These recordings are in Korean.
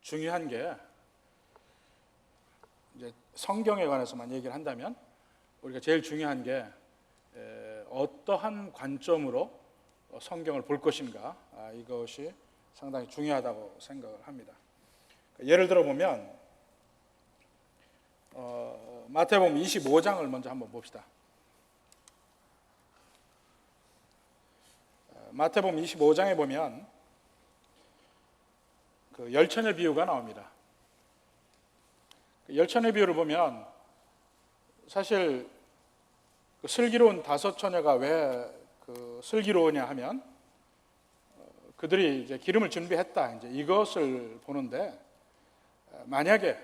중요한 게 이제 성경에 관해서만 얘기를 한다면 우리가 제일 중요한 게 어떠한 관점으로 성경을 볼 것인가, 이것이 상당히 중요하다고 생각을 합니다. 예를 들어 보면 마태복음 25장을 먼저 한번 봅시다. 마태복음 25장에 보면 그 열처녀 비유가 나옵니다. 그 열처녀 비유를 보면 사실 그 슬기로운 다섯 처녀가 왜 그 슬기로우냐 하면 그들이 이제 기름을 준비했다, 이제 이것을 보는데, 만약에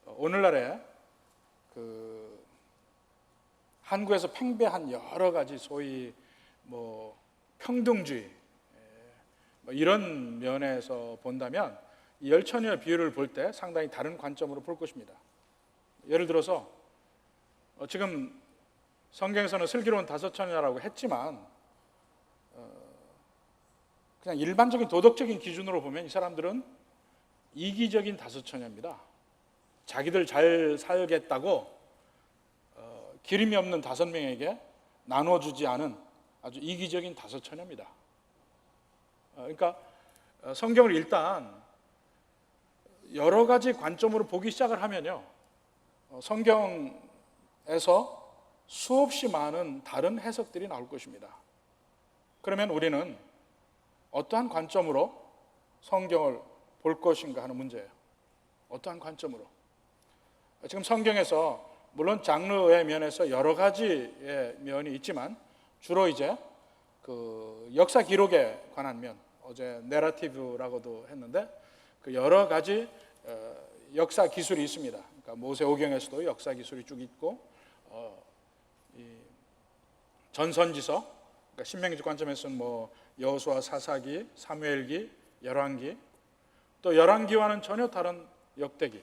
오늘날에 그 한국에서 팽배한 여러 가지 소위 뭐 평등주의 뭐 이런 면에서 본다면 이 열처녀 비유를 볼 때 상당히 다른 관점으로 볼 것입니다. 예를 들어서 지금 성경에서는 슬기로운 다섯 처녀라고 했지만 그냥 일반적인 도덕적인 기준으로 보면 이 사람들은 이기적인 다섯 처녀입니다. 자기들 잘 살겠다고 기름이 없는 5명에게 나눠주지 않은 아주 이기적인 다섯 처녀입니다. 그러니까 성경을 일단 여러 가지 관점으로 보기 시작을 하면요, 성경에서 수없이 많은 다른 해석들이 나올 것입니다. 그러면 우리는 어떠한 관점으로 성경을 볼 것인가 하는 문제예요. 어떠한 관점으로? 지금 성경에서 물론 장르의 면에서 여러 가지의 면이 있지만 주로 이제 그 역사 기록에 관한 면, 어제 내러티브라고도 했는데 그 여러 가지 역사 기술이 있습니다. 그러니까 모세오경에서도 역사 기술이 쭉 있고, 이 전선지서, 그러니까 신명기 관점에서는 뭐 여호수아, 사사기, 사무엘기, 열왕기, 또 열왕기와는 전혀 다른 역대기,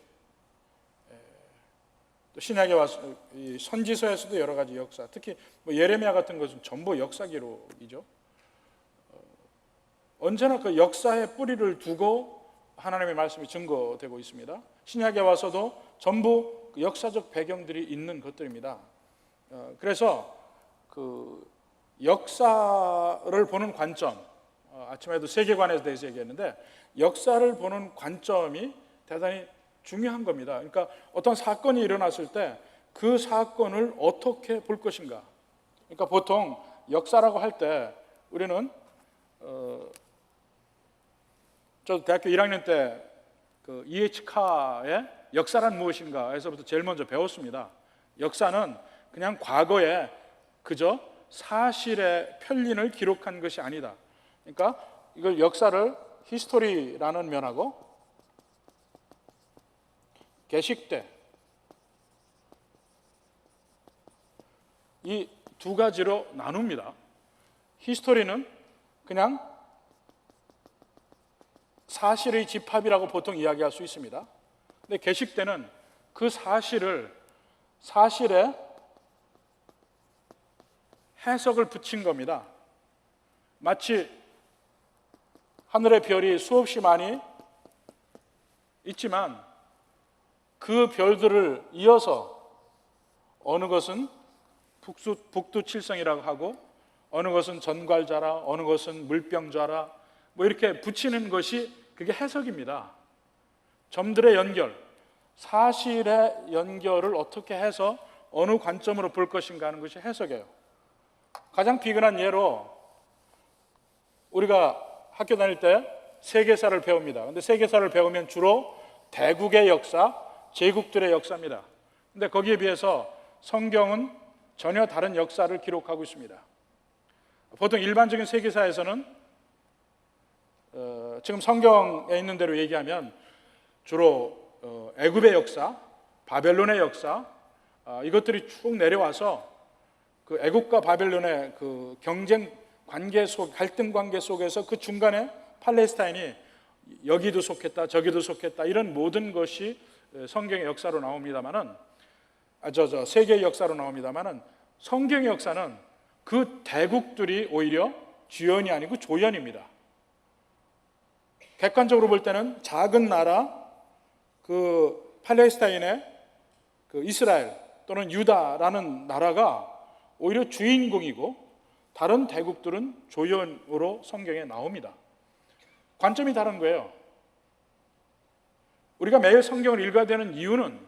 또 신약에 와서 이 선지서에서도 여러 가지 역사, 특히 뭐 예레미야 같은 것은 전부 역사 기록이죠. 언제나 그 역사의 뿌리를 두고 하나님의 말씀이 증거되고 있습니다. 신약에 와서도 전부 그 역사적 배경들이 있는 것들입니다. 그래서 그 역사를 보는 관점, 아침에도 세계관에 대해서 얘기했는데 역사를 보는 관점이 대단히 중요한 겁니다. 그러니까 어떤 사건이 일어났을 때 그 사건을 어떻게 볼 것인가. 그러니까 보통 역사라고 할 때 우리는 저 대학교 1학년 때 그 E.H. 카의 역사란 무엇인가에서부터 제일 먼저 배웠습니다. 역사는 그냥 과거에 그저 사실의 편린을 기록한 것이 아니다. 그러니까 이걸 역사를 히스토리라는 면하고 게식대, 이 두 가지로 나눕니다. 히스토리는 그냥 사실의 집합이라고 보통 이야기할 수 있습니다. 근데 게식대는 그 사실에 해석을 붙인 겁니다. 마치 하늘의 별이 수없이 많이 있지만 그 별들을 이어서 어느 것은 북두칠성이라고 하고 어느 것은 전괄자라, 어느 것은 물병자라, 뭐 이렇게 붙이는 것이 그게 해석입니다. 점들의 연결, 사실의 연결을 어떻게 해서 어느 관점으로 볼 것인가 하는 것이 해석이에요. 가장 비근한 예로 우리가 학교 다닐 때 세계사를 배웁니다. 근데 세계사를 배우면 주로 대국의 역사, 제국들의 역사입니다. 근데 거기에 비해서 성경은 전혀 다른 역사를 기록하고 있습니다. 보통 일반적인 세계사에서는 지금 성경에 있는 대로 얘기하면 주로 애굽의 역사, 바벨론의 역사, 이것들이 쭉 내려와서 그 애국과 바벨론의 그 경쟁 관계 속, 갈등 관계 속에서 그 중간에 팔레스타인이 여기도 속했다, 저기도 속했다, 이런 모든 것이 성경의 역사로 나옵니다만은, 세계의 역사로 나옵니다만은, 성경의 역사는 그 대국들이 오히려 주연이 아니고 조연입니다. 객관적으로 볼 때는 작은 나라, 그 팔레스타인의 그 이스라엘 또는 유다라는 나라가 오히려 주인공이고 다른 대국들은 조연으로 성경에 나옵니다. 관점이 다른 거예요. 우리가 매일 성경을 읽어야 되는 이유는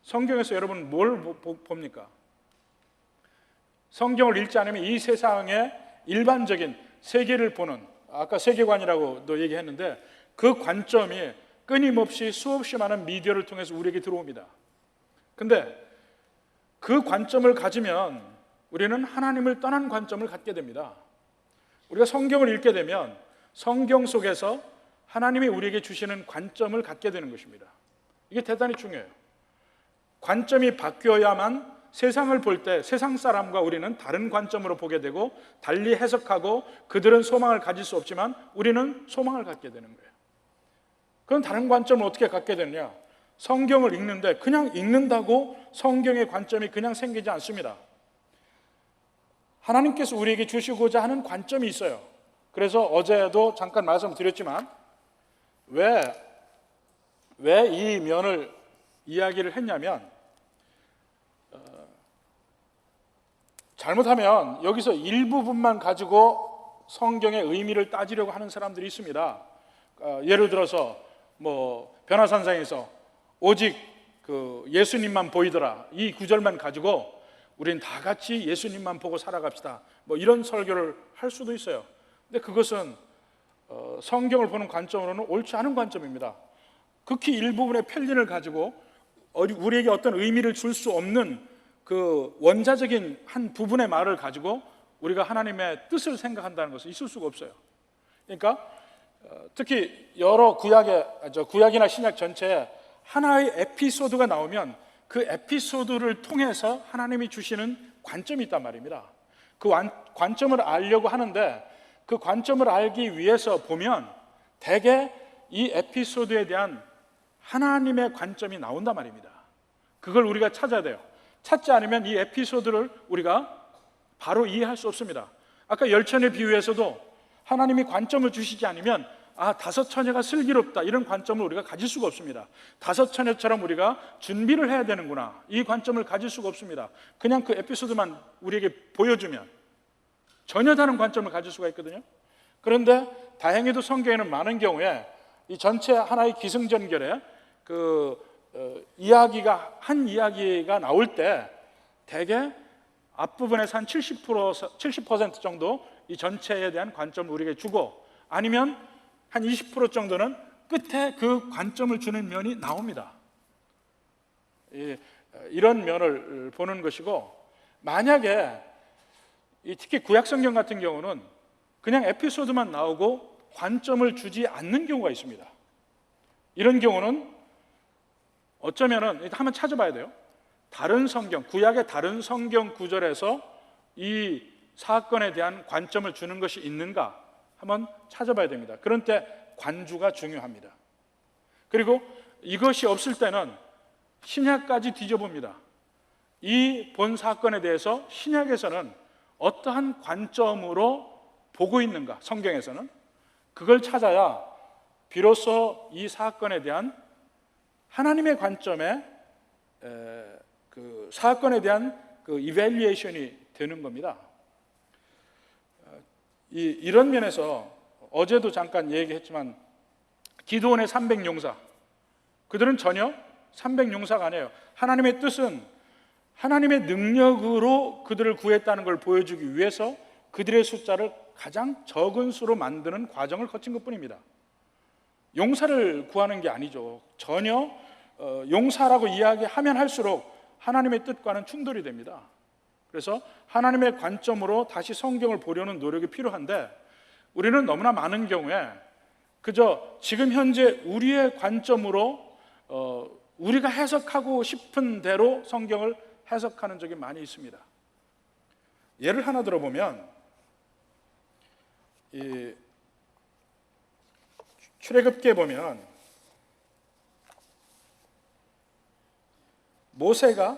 성경에서 여러분 뭘 봅니까? 성경을 읽지 않으면 이 세상의 일반적인 세계를 보는, 아까 세계관이라고도 얘기했는데 그 관점이 끊임없이 수없이 많은 미디어를 통해서 우리에게 들어옵니다. 근데 그 관점을 가지면 우리는 하나님을 떠난 관점을 갖게 됩니다. 우리가 성경을 읽게 되면 성경 속에서 하나님이 우리에게 주시는 관점을 갖게 되는 것입니다. 이게 대단히 중요해요. 관점이 바뀌어야만 세상을 볼 때 세상 사람과 우리는 다른 관점으로 보게 되고 달리 해석하고 그들은 소망을 가질 수 없지만 우리는 소망을 갖게 되는 거예요. 그럼 다른 관점을 어떻게 갖게 되느냐? 성경을 읽는데 그냥 읽는다고 성경의 관점이 그냥 생기지 않습니다. 하나님께서 우리에게 주시고자 하는 관점이 있어요. 그래서 어제도 잠깐 말씀드렸지만 왜 이 면을 이야기를 했냐면 잘못하면 여기서 일부분만 가지고 성경의 의미를 따지려고 하는 사람들이 있습니다. 예를 들어서 변화산상에서 오직 그 예수님만 보이더라 이 구절만 가지고 우린 다 같이 예수님만 보고 살아갑시다 이런 설교를 할 수도 있어요. 근데 그것은 성경을 보는 관점으로는 옳지 않은 관점입니다. 극히 일부분의 편리를 가지고 우리에게 어떤 의미를 줄 수 없는 그 원자적인 한 부분의 말을 가지고 우리가 하나님의 뜻을 생각한다는 것은 있을 수가 없어요. 그러니까 특히 여러 구약이나 신약 전체에 하나의 에피소드가 나오면 그 에피소드를 통해서 하나님이 주시는 관점이 있단 말입니다. 그 관점을 알려고 하는데 그 관점을 알기 위해서 보면 대개 이 에피소드에 대한 하나님의 관점이 나온단 말입니다. 그걸 우리가 찾아야 돼요. 찾지 않으면 이 에피소드를 우리가 바로 이해할 수 없습니다. 아까 열천의 비유에서도 하나님이 관점을 주시지 않으면 다섯 처녀가 슬기롭다 이런 관점을 우리가 가질 수가 없습니다. 다섯 처녀처럼 우리가 준비를 해야 되는구나 이 관점을 가질 수가 없습니다. 그냥 그 에피소드만 우리에게 보여주면 전혀 다른 관점을 가질 수가 있거든요. 그런데 다행히도 성경에는 많은 경우에 이 전체 하나의 기승전결에 한 이야기가 나올 때 대개 앞부분에서 한 70% 정도 이 전체에 대한 관점을 우리에게 주고 아니면 한 20% 정도는 끝에 그 관점을 주는 면이 나옵니다. 이런 면을 보는 것이고 만약에 특히 구약성경 같은 경우는 그냥 에피소드만 나오고 관점을 주지 않는 경우가 있습니다. 이런 경우는 어쩌면은 한번 찾아봐야 돼요. 다른 성경, 구약의 다른 성경 구절에서 이 사건에 대한 관점을 주는 것이 있는가 한번 찾아봐야 됩니다. 그런 때 관주가 중요합니다. 그리고 이것이 없을 때는 신약까지 뒤져봅니다. 이 본 사건에 대해서 신약에서는 어떠한 관점으로 보고 있는가, 성경에서는 그걸 찾아야 비로소 이 사건에 대한 하나님의 관점에 그 사건에 대한 그 이밸리에이션이 되는 겁니다. 이런 면에서 어제도 잠깐 얘기했지만 기드온의 300용사 그들은 전혀 300용사가 아니에요. 하나님의 뜻은 하나님의 능력으로 그들을 구했다는 걸 보여주기 위해서 그들의 숫자를 가장 적은 수로 만드는 과정을 거친 것뿐입니다. 용사를 구하는 게 아니죠. 전혀 용사라고 이야기하면 할수록 하나님의 뜻과는 충돌이 됩니다. 그래서 하나님의 관점으로 다시 성경을 보려는 노력이 필요한데 우리는 너무나 많은 경우에 그저 지금 현재 우리의 관점으로 우리가 해석하고 싶은 대로 성경을 해석하는 적이 많이 있습니다. 예를 하나 들어보면 이 출애굽기에 보면 모세가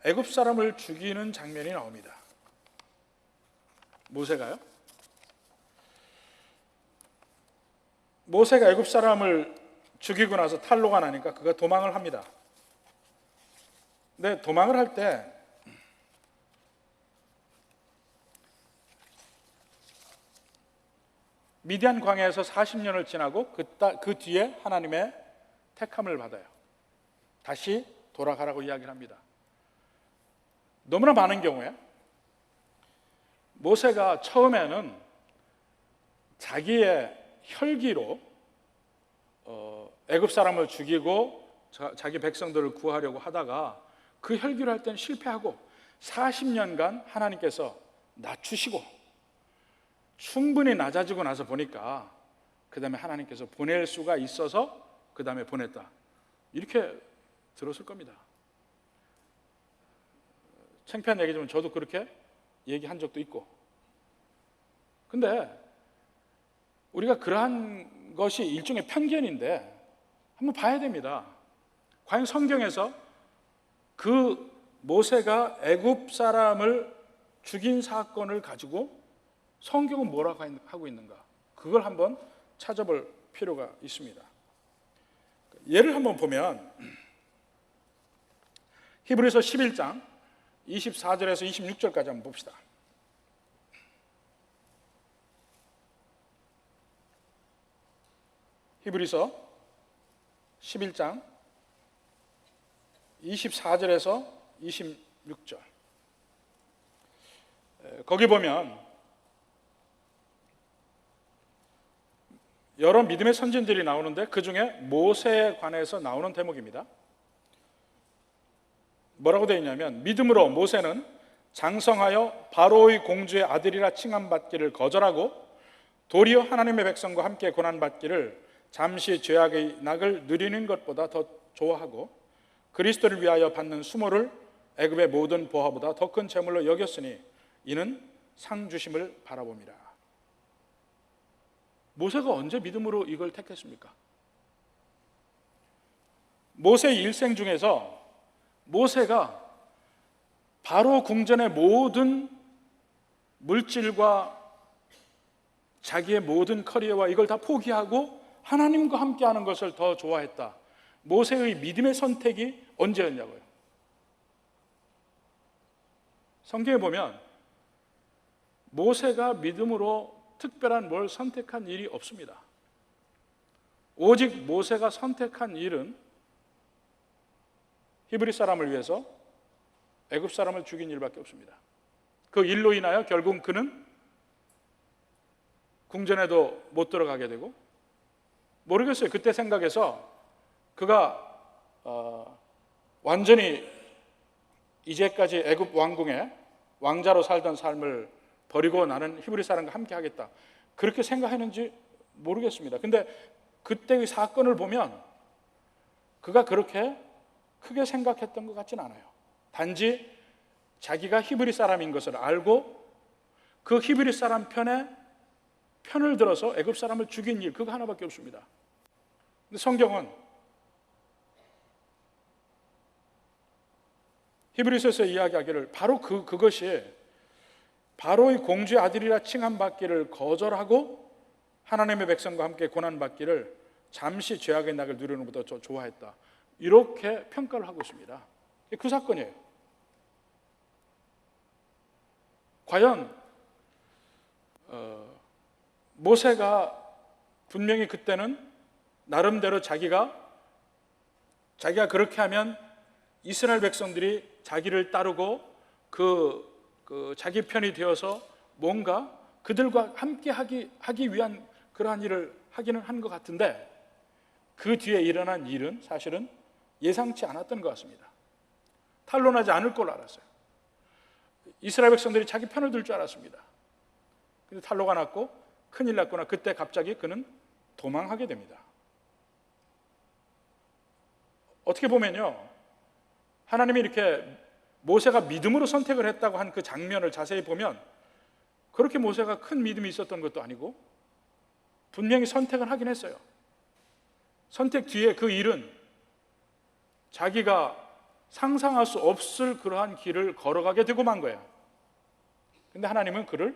애굽 사람을 죽이는 장면이 나옵니다. 모세가요? 모세가 애굽 사람을 죽이고 나서 탈로가 나니까 그가 도망을 합니다. 근데 도망을 할 때 미디안 광야에서 40년을 지나고 그 뒤에 하나님의 택함을 받아요. 다시 돌아가라고 이야기를 합니다. 너무나 많은 경우에 모세가 처음에는 자기의 혈기로 애굽 사람을 죽이고 자기 백성들을 구하려고 하다가 그 혈기로 할 때는 실패하고 40년간 하나님께서 낮추시고 충분히 낮아지고 나서 보니까 그 다음에 하나님께서 보낼 수가 있어서 그 다음에 보냈다, 이렇게 들었을 겁니다. 창피한 얘기지만 저도 그렇게 얘기한 적도 있고. 근데 우리가 그러한 것이 일종의 편견인데 한번 봐야 됩니다. 과연 성경에서 그 모세가 애굽 사람을 죽인 사건을 가지고 성경은 뭐라고 하고 있는가, 그걸 한번 찾아볼 필요가 있습니다. 예를 한번 보면 히브리서 11장 24절에서 26절까지 한번 봅시다. 히브리서 11장 24절에서 26절. 거기 보면 여러 믿음의 선진들이 나오는데 그 중에 모세에 관해서 나오는 대목입니다. 뭐라고 되어 있냐면, 믿음으로 모세는 장성하여 바로의 공주의 아들이라 칭함받기를 거절하고 도리어 하나님의 백성과 함께 고난받기를 잠시 죄악의 낙을 누리는 것보다 더 좋아하고 그리스도를 위하여 받는 수모를 애굽의 모든 보화보다 더 큰 재물로 여겼으니 이는 상 주심을 바라봅니다. 모세가 언제 믿음으로 이걸 택했습니까? 모세의 일생 중에서 모세가 바로 궁전의 모든 물질과 자기의 모든 커리어와 이걸 다 포기하고 하나님과 함께하는 것을 더 좋아했다. 모세의 믿음의 선택이 언제였냐고요. 성경에 보면 모세가 믿음으로 특별한 뭘 선택한 일이 없습니다. 오직 모세가 선택한 일은 히브리 사람을 위해서 애굽 사람을 죽인 일밖에 없습니다. 그 일로 인하여 결국 그는 궁전에도 못 들어가게 되고, 모르겠어요. 그때 생각해서 그가 완전히 이제까지 애굽 왕궁에 왕자로 살던 삶을 버리고 나는 히브리 사람과 함께 하겠다, 그렇게 생각했는지 모르겠습니다. 근데 그때의 사건을 보면 그가 그렇게 크게 생각했던 것 같진 않아요. 단지 자기가 히브리 사람인 것을 알고 그 히브리 사람 편을 들어서 애굽 사람을 죽인 일, 그거 하나밖에 없습니다. 근데 성경은 히브리서에서 이야기하기를 바로 그것이 바로의 공주의 아들이라 칭함받기를 거절하고 하나님의 백성과 함께 고난받기를 잠시 죄악의 낙을 누리는 것보다 좋아했다, 이렇게 평가를 하고 있습니다. 그 사건이에요. 과연 모세가 분명히 그때는 나름대로 자기가 그렇게 하면 이스라엘 백성들이 자기를 따르고 자기 편이 되어서 뭔가 그들과 함께 하기 위한 그러한 일을 하기는 한 것 같은데, 그 뒤에 일어난 일은 사실은 예상치 않았던 것 같습니다. 탄로나지 않을 걸 알았어요. 이스라엘 백성들이 자기 편을 들 줄 알았습니다. 근데 탄로가 났고 큰일 났구나. 그때 갑자기 그는 도망하게 됩니다. 어떻게 보면요, 하나님이 이렇게 모세가 믿음으로 선택을 했다고 한 그 장면을 자세히 보면 그렇게 모세가 큰 믿음이 있었던 것도 아니고 분명히 선택을 하긴 했어요. 선택 뒤에 그 일은 자기가 상상할 수 없을 그러한 길을 걸어가게 되고 만 거예요. 근데 하나님은 그를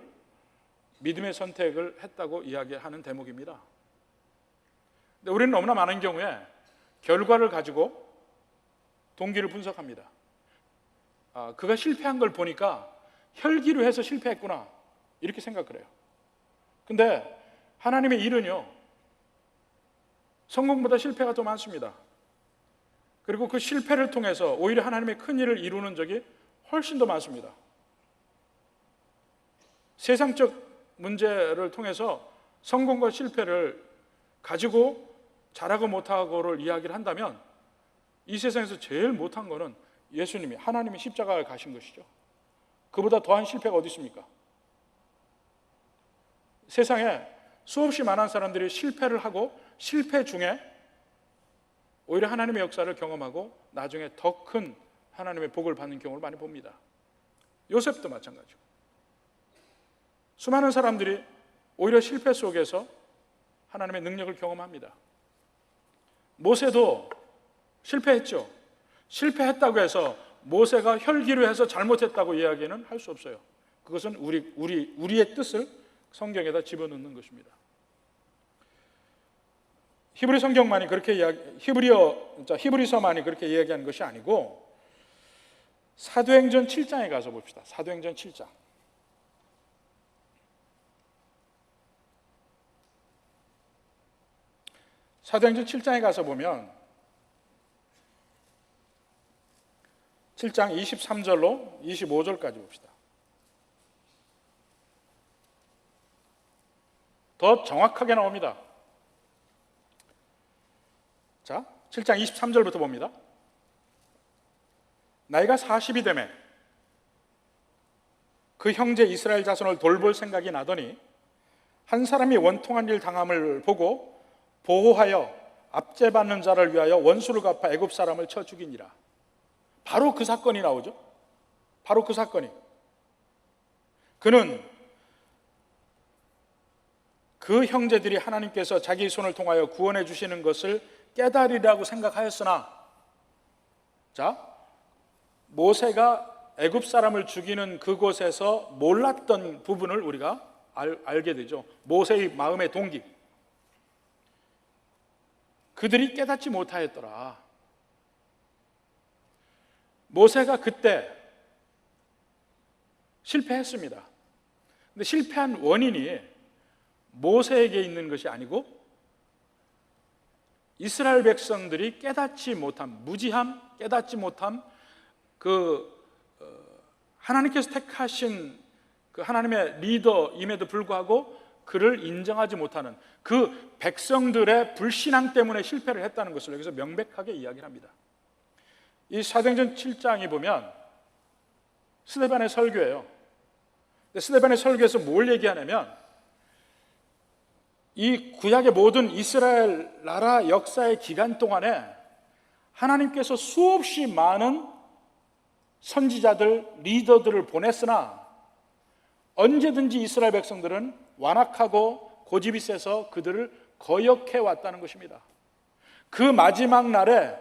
믿음의 선택을 했다고 이야기하는 대목입니다. 근데 우리는 너무나 많은 경우에 결과를 가지고 동기를 분석합니다. 그가 실패한 걸 보니까 혈기로 해서 실패했구나, 이렇게 생각을 해요. 근데 하나님의 일은요, 성공보다 실패가 더 많습니다. 그리고 그 실패를 통해서 오히려 하나님의 큰 일을 이루는 적이 훨씬 더 많습니다. 세상적 문제를 통해서 성공과 실패를 가지고 잘하고 못하고를 이야기를 한다면 이 세상에서 제일 못한 거는 예수님이, 하나님이 십자가에 가신 것이죠. 그보다 더한 실패가 어디 있습니까? 세상에 수없이 많은 사람들이 실패를 하고 실패 중에 오히려 하나님의 역사를 경험하고 나중에 더 큰 하나님의 복을 받는 경우를 많이 봅니다. 요셉도 마찬가지고, 수많은 사람들이 오히려 실패 속에서 하나님의 능력을 경험합니다. 모세도 실패했죠. 실패했다고 해서 모세가 혈기로 해서 잘못했다고 이야기는 할 수 없어요. 그것은 우리의 뜻을 성경에다 집어넣는 것입니다. 히브리서만이 그렇게 이야기하는 것이 아니고 사도행전 7장에 가서 봅시다. 사도행전 7장. 사도행전 7장에 가서 보면 7장 23절로 25절까지 봅시다. 더 정확하게 나옵니다. 자, 7장 23절부터 봅니다. 나이가 40이 되매 그 형제 이스라엘 자손을 돌볼 생각이 나더니 한 사람이 원통한 일 당함을 보고 보호하여 압제받는 자를 위하여 원수를 갚아 애굽 사람을 쳐 죽이니라. 바로 그 사건이 나오죠. 바로 그 사건이. 그는 그 형제들이 하나님께서 자기 손을 통하여 구원해 주시는 것을 깨달으리라고 생각하였으나, 자, 모세가 애굽 사람을 죽이는 그곳에서 몰랐던 부분을 우리가 알게 되죠. 모세의 마음의 동기. 그들이 깨닫지 못하였더라. 모세가 그때 실패했습니다. 근데 실패한 원인이 모세에게 있는 것이 아니고 이스라엘 백성들이 깨닫지 못함, 무지함, 깨닫지 못함, 하나님께서 택하신 그 하나님의 리더임에도 불구하고 그를 인정하지 못하는 그 백성들의 불신앙 때문에 실패를 했다는 것을 여기서 명백하게 이야기를 합니다. 이 사도행전 7장에 보면 스데반의 설교예요. 스데반의 설교에서 뭘 얘기하냐면 이 구약의 모든 이스라엘 나라 역사의 기간 동안에 하나님께서 수없이 많은 선지자들, 리더들을 보냈으나 언제든지 이스라엘 백성들은 완악하고 고집이 세서 그들을 거역해 왔다는 것입니다. 그 마지막 날에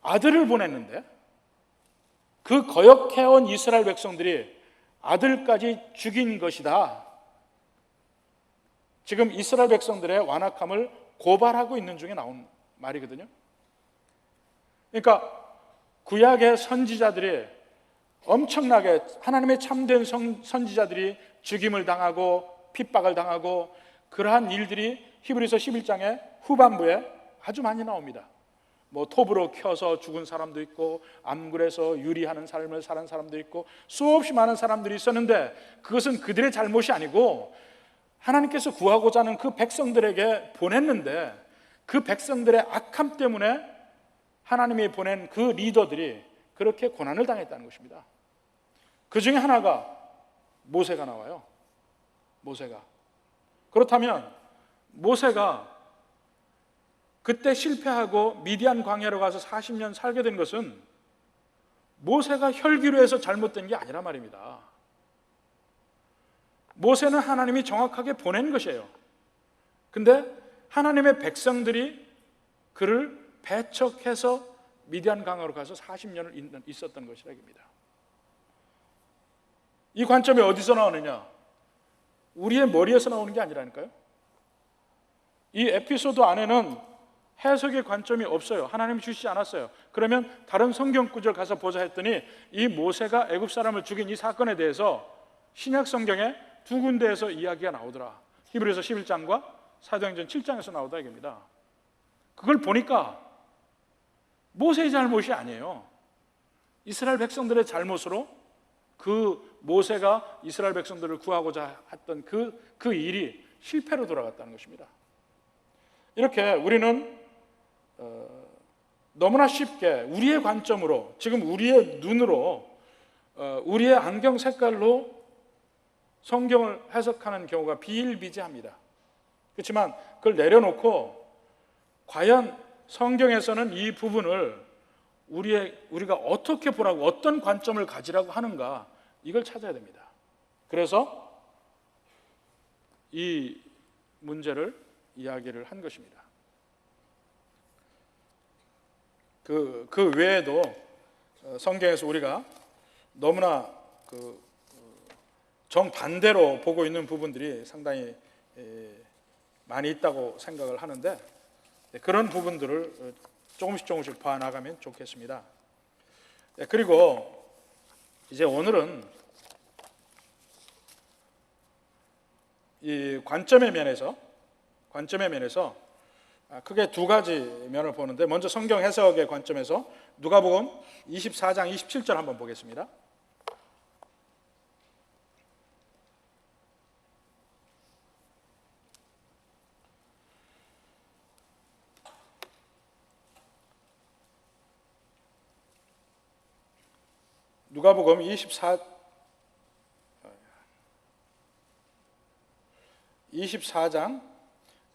아들을 보냈는데 그 거역해온 이스라엘 백성들이 아들까지 죽인 것이다. 지금 이스라엘 백성들의 완악함을 고발하고 있는 중에 나온 말이거든요. 그러니까 구약의 선지자들이 엄청나게, 하나님의 참된 선지자들이 죽임을 당하고 핍박을 당하고 그러한 일들이 히브리서 11장의 후반부에 아주 많이 나옵니다. 뭐 톱으로 켜서 죽은 사람도 있고 암굴에서 유리하는 삶을 사는 사람도 있고 수없이 많은 사람들이 있었는데 그것은 그들의 잘못이 아니고 하나님께서 구하고자 하는 그 백성들에게 보냈는데 그 백성들의 악함 때문에 하나님이 보낸 그 리더들이 그렇게 고난을 당했다는 것입니다. 그 중에 하나가 모세가 나와요. 모세가. 그렇다면 모세가 그때 실패하고 미디안 광야로 가서 40년 살게 된 것은 모세가 혈기로 해서 잘못된 게 아니란 말입니다. 모세는 하나님이 정확하게 보낸 것이에요. 근데 하나님의 백성들이 그를 배척해서 미디안 강으로 가서 40년을 있었던 것이라 입니다. 이 관점이 어디서 나오느냐? 우리의 머리에서 나오는 게 아니라니까요. 이 에피소드 안에는 해석의 관점이 없어요. 하나님이 주시지 않았어요. 그러면 다른 성경 구절 가서 보자 했더니 이 모세가 애굽 사람을 죽인 이 사건에 대해서 신약 성경에 두 군데에서 이야기가 나오더라. 히브리서 11장과 사도행전 7장에서 나오다 이겁니다. 그걸 보니까 모세의 잘못이 아니에요. 이스라엘 백성들의 잘못으로 그 모세가 이스라엘 백성들을 구하고자 했던 그 일이 실패로 돌아갔다는 것입니다. 이렇게 우리는 너무나 쉽게 우리의 관점으로, 지금 우리의 눈으로, 우리의 안경 색깔로 성경을 해석하는 경우가 비일비재합니다. 그렇지만 그걸 내려놓고 과연 성경에서는 이 부분을 우리가 어떻게 보라고, 어떤 관점을 가지라고 하는가, 이걸 찾아야 됩니다. 그래서 이 문제를 이야기를 한 것입니다. 그 외에도 성경에서 우리가 너무나 정반대로 보고 있는 부분들이 상당히 많이 있다고 생각을 하는데, 그런 부분들을 조금씩 봐나가면 좋겠습니다. 그리고 이제 오늘은 이 관점의 면에서 크게 두 가지 면을 보는데, 먼저 성경 해석의 관점에서 누가복음 24장 27절 한번 보겠습니다. 누가복음 24장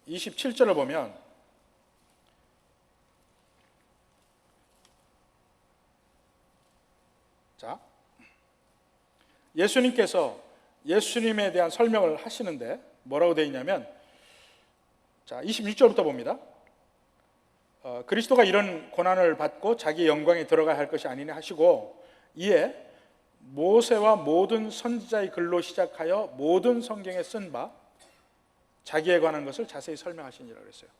27절을 보면, 자, 예수님께서 예수님에 대한 설명을 하시는데 뭐라고 되어 있냐면, 자, 26절부터 봅니다. 그리스도가 이런 고난을 받고 자기 영광에 들어가야 할 것이 아니냐 하시고, 이에 모세와 모든 선지자의 글로 시작하여 모든 성경에 쓴 바 자기에 관한 것을 자세히 설명하시니라 그랬어요.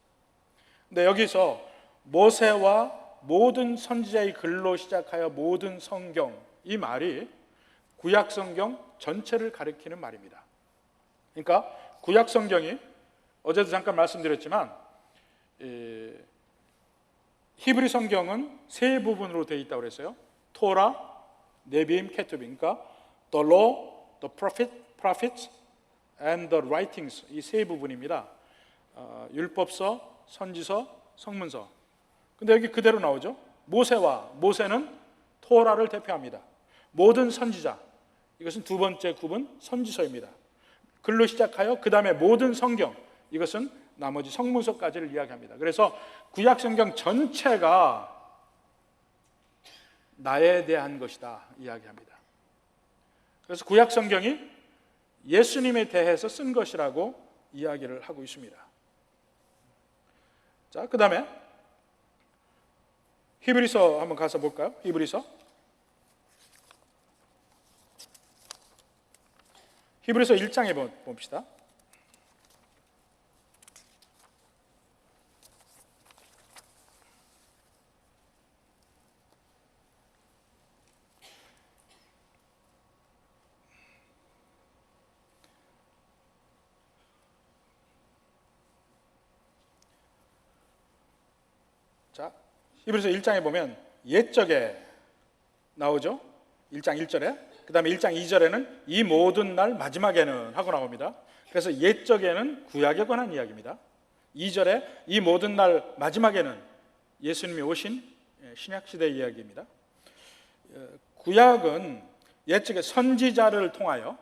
근데 여기서 모세와 모든 선지자의 글로 시작하여 모든 성경, 이 말이 구약 성경 전체를 가리키는 말입니다. 그러니까 구약 성경이, 어제도 잠깐 말씀드렸지만, 히브리 성경은 세 부분으로 되어 있다고 그랬어요. 토라, 네비임, 케투빔. 그러니까 the law, the prophets and the writings, 이 세 부분입니다. 율법서, 선지서, 성문서. 근데 여기 그대로 나오죠. 모세는 토라를 대표합니다. 모든 선지자, 이것은 두 번째 구분 선지서입니다. 글로 시작하여 그 다음에 모든 성경, 이것은 나머지 성문서까지를 이야기합니다. 그래서 구약 성경 전체가 나에 대한 것이다 이야기합니다. 그래서 구약 성경이 예수님에 대해서 쓴 것이라고 이야기를 하고 있습니다. 자, 그 다음에 히브리서 한번 가서 볼까요? 히브리서 1장에 봅시다. 자, 히브리서 1장에 보면 옛적에 나오죠. 1장 1절에. 그 다음에 1장 2절에는 이 모든 날 마지막에는 하고 나옵니다. 그래서 옛적에는 구약에 관한 이야기입니다. 2절에 이 모든 날 마지막에는 예수님이 오신 신약시대의 이야기입니다. 구약은 옛적에 선지자들을 통하여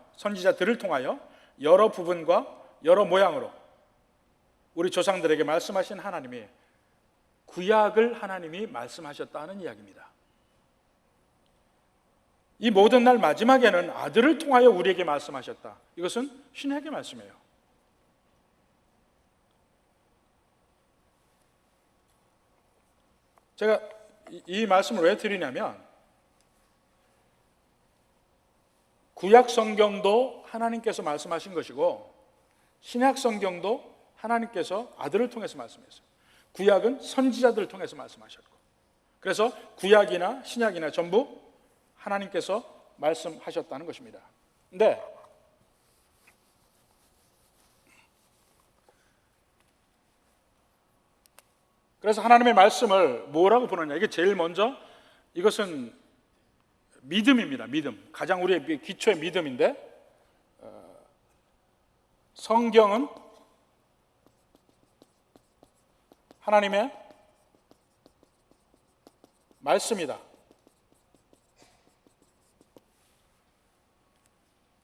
여러 부분과 여러 모양으로 우리 조상들에게 말씀하신 하나님이, 구약을 하나님이 말씀하셨다는 이야기입니다. 이 모든 날 마지막에는 아들을 통하여 우리에게 말씀하셨다. 이것은 신약의 말씀이에요. 제가 이 말씀을 왜 드리냐면, 구약 성경도 하나님께서 말씀하신 것이고 신약 성경도 하나님께서 아들을 통해서 말씀했어요. 구약은 선지자들을 통해서 말씀하셨고, 그래서 구약이나 신약이나 전부 하나님께서 말씀하셨다는 것입니다. 근데 그래서 하나님의 말씀을 뭐라고 부르냐? 이게 제일 먼저 이것은 믿음입니다. 믿음. 가장 우리의 기초의 믿음인데, 성경은 하나님의 말씀이다.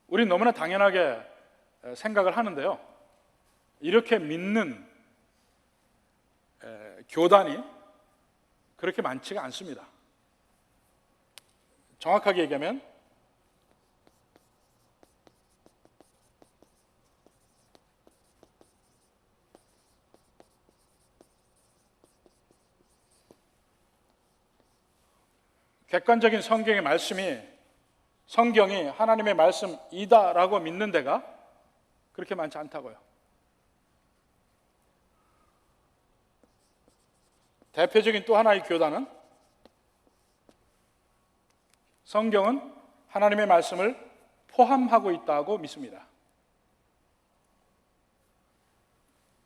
우리는 너무나 당연하게 생각을 하는데요, 이렇게 믿는 교단이 그렇게 많지가 않습니다. 정확하게 얘기하면 객관적인 성경의 말씀이, 성경이 하나님의 말씀이다라고 믿는 데가 그렇게 많지 않다고요. 대표적인 또 하나의 교단은 성경은 하나님의 말씀을 포함하고 있다고 믿습니다.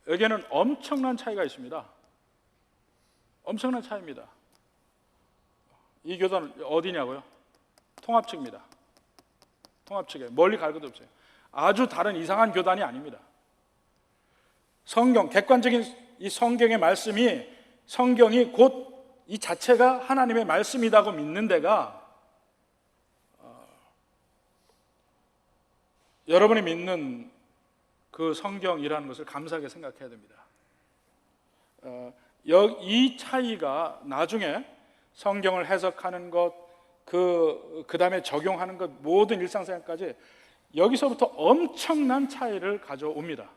여기에는 엄청난 차이가 있습니다. 엄청난 차이입니다. 이 교단은 어디냐고요? 통합 측입니다. 통합 측에 멀리 갈 것도 없어요. 아주 다른 이상한 교단이 아닙니다. 성경, 객관적인 이 성경의 말씀이, 성경이 곧 이 자체가 하나님의 말씀이라고 믿는 데가 여러분이 믿는 그 성경이라는 것을 감사하게 생각해야 됩니다. 이 차이가 나중에 성경을 해석하는 것, 그 다음에 적용하는 것, 모든 일상생활까지 여기서부터 엄청난 차이를 가져옵니다.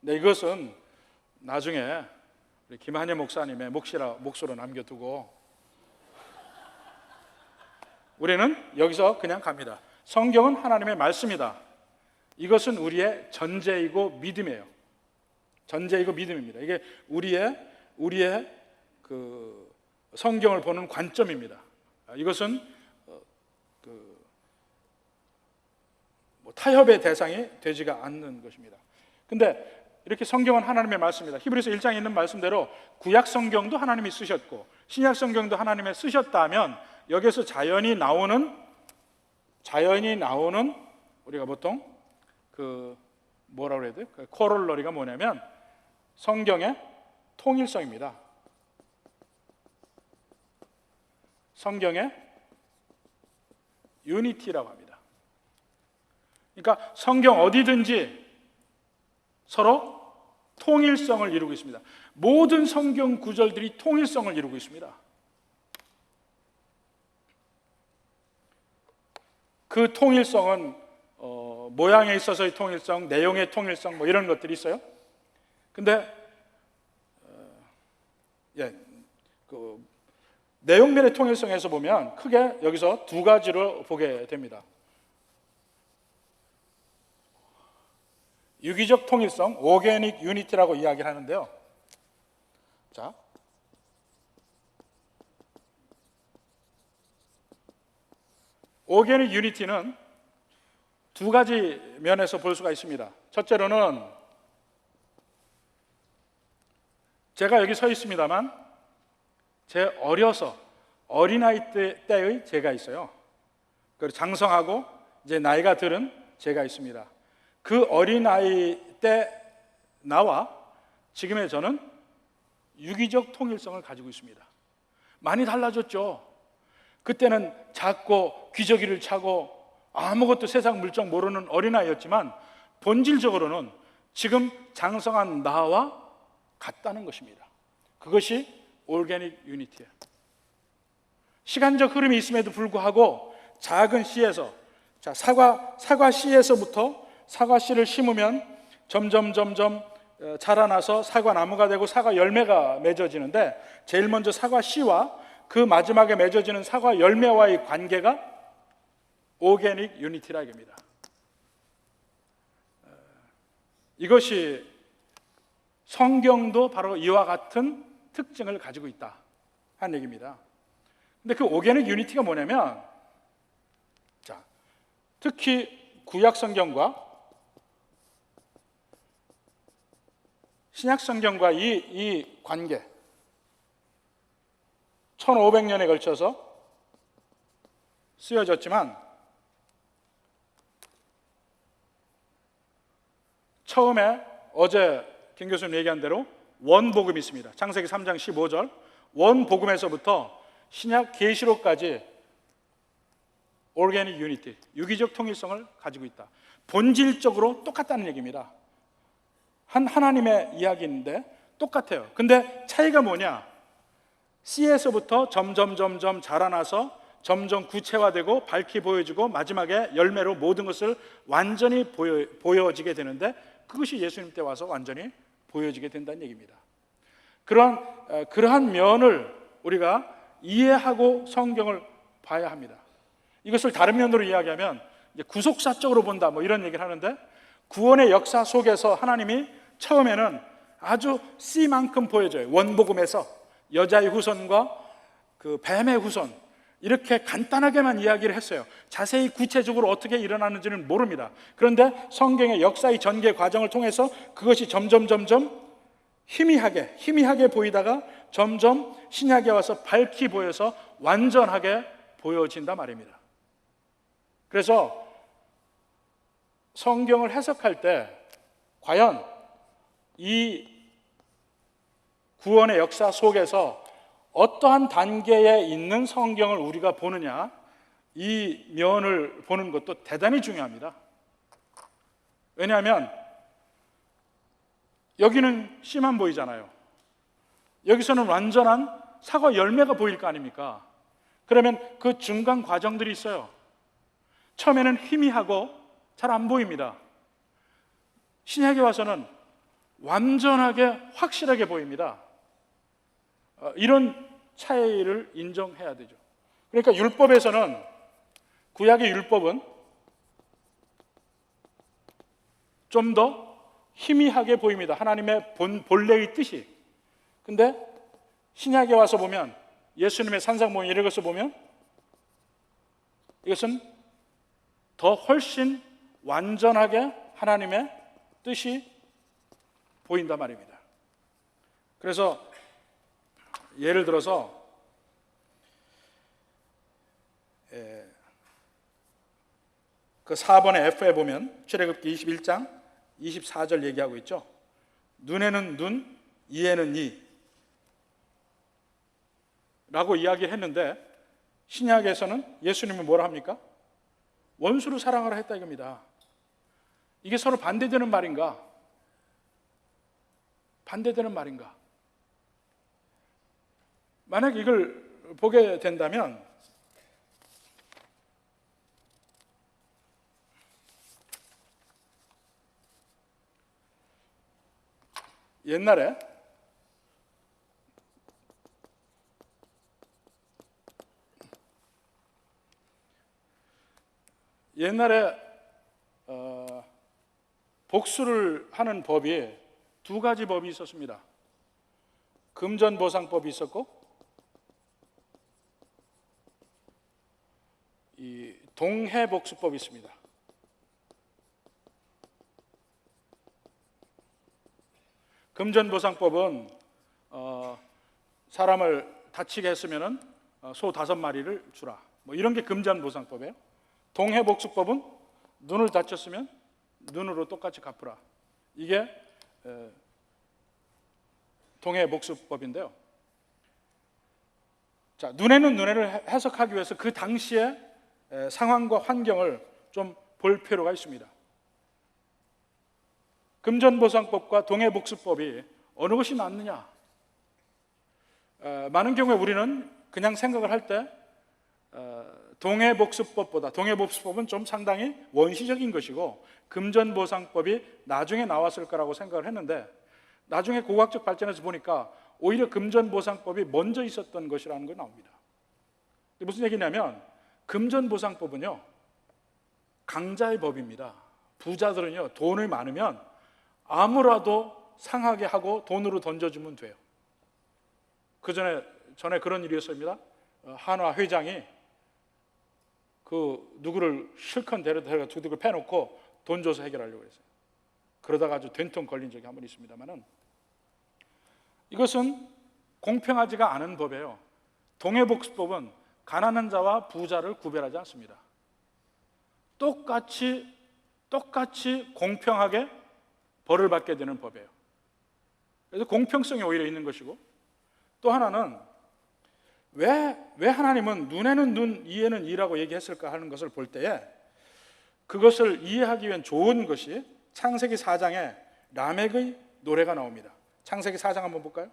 근데 이것은 나중에 우리 김한혜 목사님의 몫으로 남겨두고 우리는 여기서 그냥 갑니다. 성경은 하나님의 말씀이다. 이것은 우리의 전제이고 믿음이에요. 전제이고 믿음입니다. 이게 우리의 그 성경을 보는 관점입니다. 이것은 타협의 대상이 되지가 않는 것입니다. 근데 이렇게 성경은 하나님의 말씀이다. 히브리서 1장에 있는 말씀대로 구약 성경도 하나님이 쓰셨고 신약 성경도 하나님이 쓰셨다면 여기서 자연이 나오는 우리가 보통 그 뭐라고 해야 돼요? 그 코롤러리가 뭐냐면 성경의 통일성입니다. 성경의 유니티라고 합니다. 그러니까 성경 어디든지 서로 통일성을 이루고 있습니다. 모든 성경 구절들이 통일성을 이루고 있습니다. 그 통일성은 모양에 있어서의 통일성, 내용의 통일성, 뭐 이런 것들이 있어요. 근데 그 내용면의 통일성에서 보면 크게 여기서 두 가지로 보게 됩니다. 유기적 통일성, 오게닉 유니티라고 이야기를 하는데요. 자, 오게닉 유니티는 두 가지 면에서 볼 수가 있습니다. 첫째로는 제가 여기 서 있습니다만 제 어린아이 때의 제가 있어요. 그리고 장성하고 이제 나이가 들은 제가 있습니다. 그 어린아이 때 나와 지금의 저는 유기적 통일성을 가지고 있습니다. 많이 달라졌죠. 그때는 작고 기저귀를 차고 아무것도 세상 물정 모르는 어린아이였지만 본질적으로는 지금 장성한 나와 같다는 것입니다. 그것이 오게닉 유니티예요. 시간적 흐름이 있음에도 불구하고 작은 씨에서, 자, 사과 씨에서부터 사과 씨를 심으면 점점 자라나서 사과 나무가 되고 사과 열매가 맺어지는데 제일 먼저 사과 씨와 그 마지막에 맺어지는 사과 열매와의 관계가 오게닉 유니티라 합니다. 이것이 성경도 바로 이와 같은 특징을 가지고 있다 하는 얘기입니다. 근데 그 오게닉 유니티가 뭐냐면, 자, 특히 구약 성경과 신약 성경과 이 관계, 1500년에 걸쳐서 쓰여졌지만 처음에 어제 김 교수님 얘기한 대로 원복음이 있습니다. 창세기 3장 15절 원복음에서부터 신약 계시록까지 오르게닉 유니티, 유기적 통일성을 가지고 있다. 본질적으로 똑같다는 얘기입니다. 한 하나님의 이야기인데 똑같아요. 근데 차이가 뭐냐? 씨에서부터 점점 자라나서 점점 구체화되고 밝히 보여지고 마지막에 열매로 모든 것을 완전히 보여지게 되는데, 그것이 예수님 때 와서 완전히 보여지게 된다는 얘기입니다. 그러한 면을 우리가 이해하고 성경을 봐야 합니다. 이것을 다른 면으로 이야기하면 이제 구속사적으로 본다 뭐 이런 얘기를 하는데, 구원의 역사 속에서 하나님이 처음에는 아주 씨만큼 보여줘요. 원복음에서 여자의 후손과 그 뱀의 후손, 이렇게 간단하게만 이야기를 했어요. 자세히 구체적으로 어떻게 일어나는지는 모릅니다. 그런데 성경의 역사의 전개 과정을 통해서 그것이 점점 희미하게 보이다가 점점 신약에 와서 밝히 보여서 완전하게 보여진단 말입니다. 그래서 성경을 해석할 때 과연 이 구원의 역사 속에서 어떠한 단계에 있는 성경을 우리가 보느냐, 이 면을 보는 것도 대단히 중요합니다. 왜냐하면 여기는 씨만 보이잖아요. 여기서는 완전한 사과 열매가 보일 거 아닙니까? 그러면 그 중간 과정들이 있어요. 처음에는 희미하고 잘 안 보입니다. 신약에 와서는 완전하게 확실하게 보입니다. 이런 차이를 인정해야 되죠. 그러니까 율법에서는, 구약의 율법은 좀 더 희미하게 보입니다. 하나님의 본래의 뜻이. 근데 신약에 와서 보면, 예수님의 산상봉 이런 것을 보면 이것은 더 훨씬 완전하게 하나님의 뜻이 보인단 말입니다. 그래서 예를 들어서 그 4번의 F에 보면 출애굽기 21장 24절 얘기하고 있죠. 눈에는 눈, 이에는 이 라고 이야기를 했는데, 신약에서는 예수님은 뭐라 합니까? 원수를 사랑하라 했다 이겁니다. 이게 서로 반대되는 말인가? 반대되는 말인가? 만약 이걸 보게 된다면 옛날에 복수를 하는 법이 두 가지 법이 있었습니다. 금전보상법이 있었고, 이 동해복수법이 있습니다. 금전보상법은 사람을 다치게 했으면 소 5마리를 주라, 뭐 이런 게 금전보상법이에요. 동해복수법은 눈을 다쳤으면 눈으로 똑같이 갚으라. 이게 동해복수법인데요. 자, 눈에는 눈에를 해석하기 위해서 그 당시의 상황과 환경을 좀 볼 필요가 있습니다. 금전보상법과 동해복수법이 어느 것이 낫느냐? 많은 경우에 우리는 그냥 생각을 할 때 동해복수법은 좀 상당히 원시적인 것이고 금전보상법이 나중에 나왔을 거라고 생각을 했는데, 나중에 고고학적 발전에서 보니까 오히려 금전보상법이 먼저 있었던 것이라는 게 나옵니다. 무슨 얘기냐면, 금전보상법은요 강자의 법입니다. 부자들은요 돈이 많으면 아무라도 상하게 하고 돈으로 던져주면 돼요. 전에 그런 일이 있었습니다. 한화 회장이 그 누구를 실컷 데려다가 두둑을 패놓고 돈 줘서 해결하려고 했어요. 그러다가 아주 된통 걸린 적이 한 번 있습니다만은, 이것은 공평하지가 않은 법이에요. 동해복수법은 가난한 자와 부자를 구별하지 않습니다. 똑같이 공평하게 벌을 받게 되는 법이에요. 그래서 공평성이 오히려 있는 것이고, 또 하나는 왜 하나님은 눈에는 눈, 이에는 이라고 얘기했을까 하는 것을 볼 때에 그것을 이해하기 위한 좋은 것이 창세기 4장에 라멕의 노래가 나옵니다. 창세기 4장 한번 볼까요?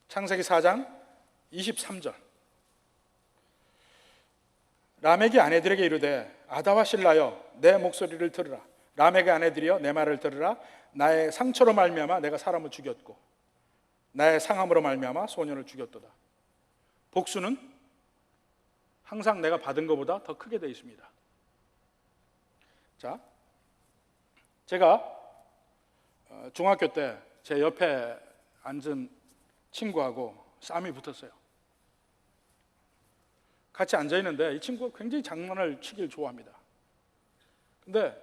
창세기 4장 23절. 라멕이 아내들에게 이르되 아다와 실라여 내 목소리를 들으라. 라멕의 아내들이여 내 말을 들으라. 나의 상처로 말미암아 내가 사람을 죽였고 나의 상함으로 말미암아 소년을 죽였도다. 복수는 항상 내가 받은 것보다 더 크게 되어 있습니다. 자, 제가 중학교 때 제 옆에 앉은 친구하고 싸움이 붙었어요. 같이 앉아 있는데 이 친구가 굉장히 장난을 치길 좋아합니다. 근데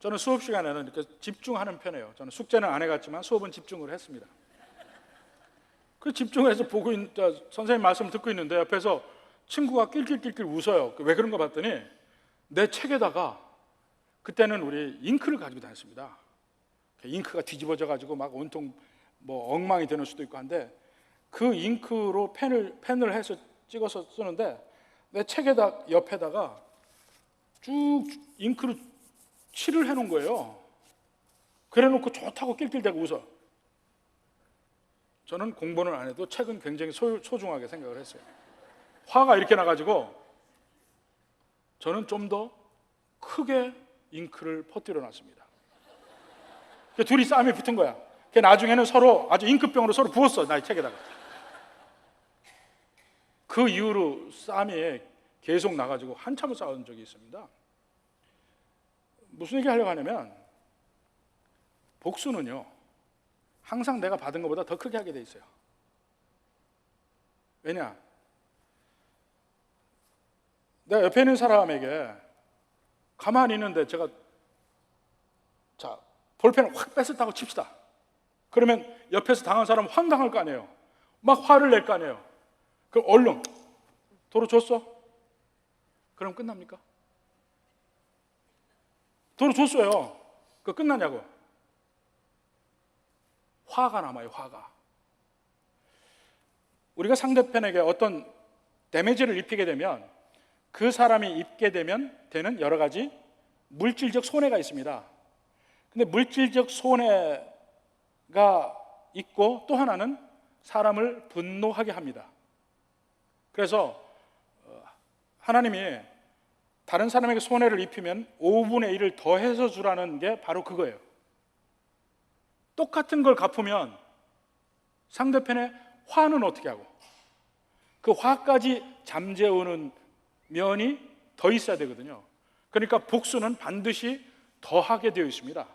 저는 수업 시간에는 이렇게 집중하는 편이에요. 저는 숙제는 안 해갔지만 수업은 집중을 했습니다. 그 집중해서 보고 선생님 말씀을 듣고 있는데 옆에서 친구가 낄낄낄낄 웃어요. 왜 그런가 봤더니 내 책에다가, 그때는 우리 잉크를 가지고 다녔습니다. 잉크가 뒤집어져 가지고 막 온통 뭐 엉망이 되는 수도 있고 한데, 그 잉크로 펜을 해서 찍어서 쓰는데 내 책에다 옆에다가 쭉 잉크로 칠을 해놓은 거예요. 그래놓고 좋다고 낄낄대고 웃어. 저는 공부는 안 해도 책은 굉장히 소중하게 생각을 했어요. 화가 이렇게 나가지고 저는 좀 더 크게 잉크를 퍼뜨려 놨습니다. 둘이 싸움이 붙은 거야. 나중에는 서로 아주 잉크병으로 서로 부었어, 나의 책에다가. 그 이후로 싸움이 계속 나가지고 한참을 싸운 적이 있습니다. 무슨 얘기 하려고 하냐면, 복수는요 항상 내가 받은 것보다 더 크게 하게 돼 있어요. 왜냐? 내가 옆에 있는 사람에게 가만히 있는데 제가 볼펜을 확 뺐었다고 칩시다. 그러면 옆에서 당한 사람은 황당할 거 아니에요. 막 화를 낼 거 아니에요. 그럼 얼른 도로 줬어? 그럼 끝납니까? 도로 줬어요. 그거 끝나냐고? 화가 남아요. 화가. 우리가 상대편에게 어떤 데미지를 입히게 되면 그 사람이 입게 되는 여러 가지 물질적 손해가 있습니다. 근데 물질적 손해가 있고, 또 하나는 사람을 분노하게 합니다. 그래서 하나님이 다른 사람에게 손해를 입히면 5분의 1을 더해서 주라는 게 바로 그거예요. 똑같은 걸 갚으면 상대편의 화는 어떻게 하고, 그 화까지 잠재우는 면이 더 있어야 되거든요. 그러니까 복수는 반드시 더하게 되어 있습니다.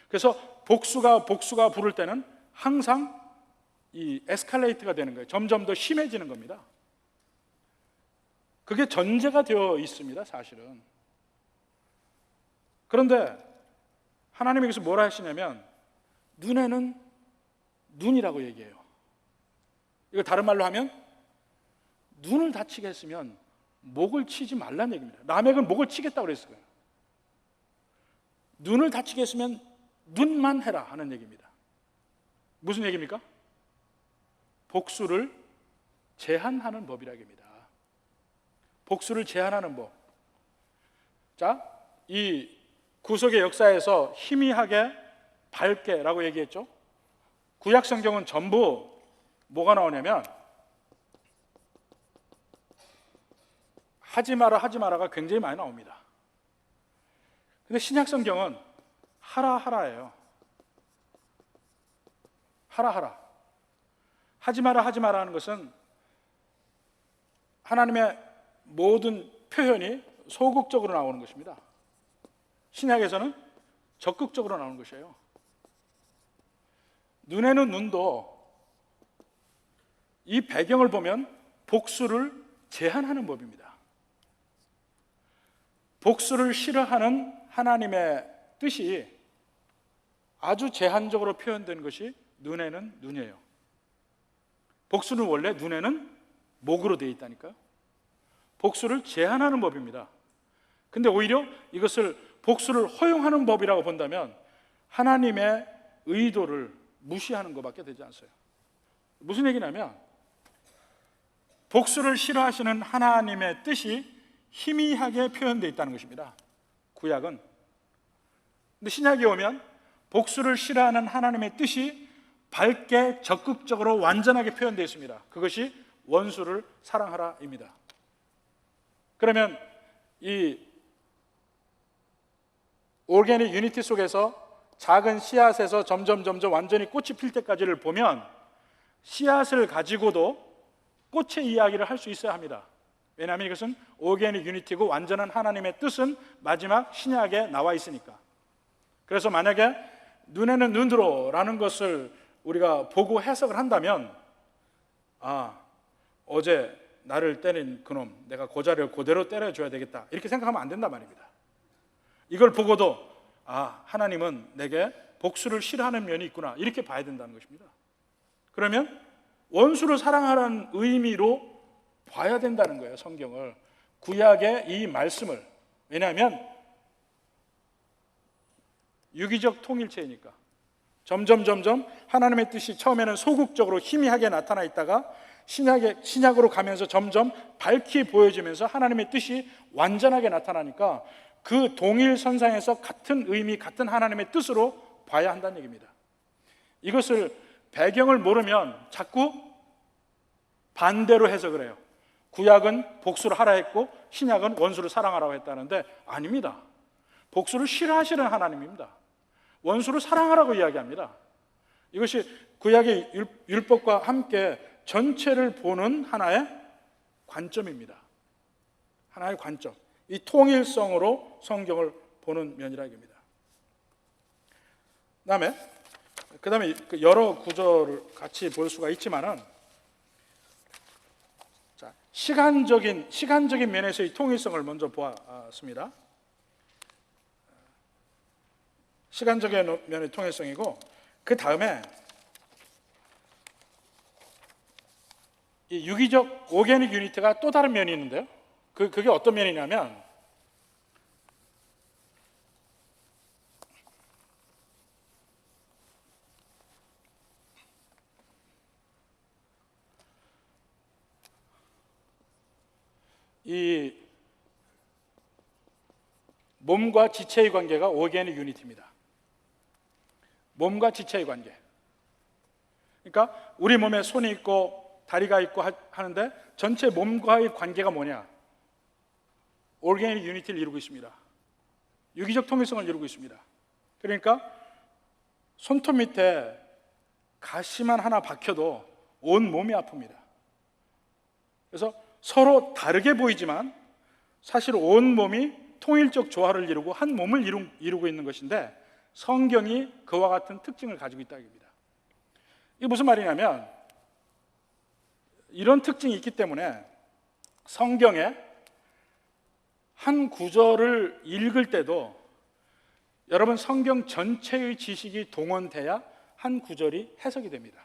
그래서 복수가 부를 때는 항상 이 에스컬레이트가 되는 거예요. 점점 더 심해지는 겁니다. 그게 전제가 되어 있습니다, 사실은. 그런데 하나님이 여기서 뭐라 하시냐면, 눈에는 눈이라고 얘기해요. 이거 다른 말로 하면, 눈을 다치게 했으면 목을 치지 말라는 얘기입니다. 라멕은 목을 치겠다고 그랬어요. 눈을 다치게 했으면 눈만 해라 하는 얘기입니다. 무슨 얘기입니까? 복수를 제한하는 법이라는 얘기입니다. 복수를 제한하는 법. 자, 이 구속의 역사에서 희미하게 밝게라고 얘기했죠. 구약 성경은 전부 뭐가 나오냐면, 하지 마라가 굉장히 많이 나옵니다. 근데 신약 성경은 하라예요. 하라 하라, 하지 마라 하지 마라 하는 것은 하나님의 모든 표현이 소극적으로 나오는 것입니다. 신약에서는 적극적으로 나오는 것이에요. 눈에는 눈도 이 배경을 보면 복수를 제한하는 법입니다. 복수를 싫어하는 하나님의 뜻이 아주 제한적으로 표현된 것이 눈에는 눈이에요. 복수는 원래 눈에는 목으로 되어 있다니까요. 복수를 제한하는 법입니다. 근데 오히려 이것을 복수를 허용하는 법이라고 본다면 하나님의 의도를 무시하는 것밖에 되지 않아요. 무슨 얘기냐면 복수를 싫어하시는 하나님의 뜻이 희미하게 표현되어 있다는 것입니다. 구약은. 근데 신약에 오면 복수를 싫어하는 하나님의 뜻이 밝게 적극적으로 완전하게 표현되어 있습니다. 그것이 원수를 사랑하라입니다. 그러면 이 오르게닉 유니티 속에서 작은 씨앗에서 점점 완전히 꽃이 필 때까지를 보면 씨앗을 가지고도 꽃의 이야기를 할 수 있어야 합니다. 왜냐하면 이것은 오르게닉 유니티고 완전한 하나님의 뜻은 마지막 신약에 나와 있으니까. 그래서 만약에 눈에는 눈으로 라는 것을 우리가 보고 해석을 한다면 어제 나를 때린 그놈 내가 그 자리를 그대로 때려줘야 되겠다 이렇게 생각하면 안 된단 말입니다. 이걸 보고도 하나님은 내게 복수를 싫어하는 면이 있구나 이렇게 봐야 된다는 것입니다. 그러면 원수를 사랑하라는 의미로 봐야 된다는 거예요. 성경을, 구약의 이 말씀을. 왜냐하면 유기적 통일체이니까 점점 하나님의 뜻이 처음에는 소극적으로 희미하게 나타나 있다가 신약으로 가면서 점점 밝히 보여지면서 하나님의 뜻이 완전하게 나타나니까 그 동일선상에서 같은 의미, 같은 하나님의 뜻으로 봐야 한다는 얘기입니다. 이것을 배경을 모르면 자꾸 반대로 해석을 해요. 구약은 복수를 하라 했고 신약은 원수를 사랑하라고 했다는데 아닙니다. 복수를 싫어하시는 하나님입니다. 원수를 사랑하라고 이야기합니다. 이것이 구약의 율법과 함께 전체를 보는 하나의 관점입니다. 하나의 관점. 이 통일성으로 성경을 보는 면이라 이겁니다. 그다음에 여러 구절을 같이 볼 수가 있지만은 시간적인 면에서의 통일성을 먼저 보았습니다. 시간적인 면의 통일성이고 그 다음에 이 유기적 오게닉 유니티가 또 다른 면이 있는데요. 그게 어떤 면이냐면 이 몸과 지체의 관계가 오게닉 유니티입니다. 몸과 지체의 관계. 그러니까 우리 몸에 손이 있고 다리가 있고 하는데 전체 몸과의 관계가 뭐냐? 오게닉 유니티를 이루고 있습니다. 유기적 통일성을 이루고 있습니다. 그러니까 손톱 밑에 가시만 하나 박혀도 온 몸이 아픕니다. 그래서 서로 다르게 보이지만 사실 온 몸이 통일적 조화를 이루고 한 몸을 이루고 있는 것인데 성경이 그와 같은 특징을 가지고 있다는 겁니다. 이게 무슨 말이냐면 이런 특징이 있기 때문에 성경에 한 구절을 읽을 때도 여러분 성경 전체의 지식이 동원돼야 한 구절이 해석이 됩니다.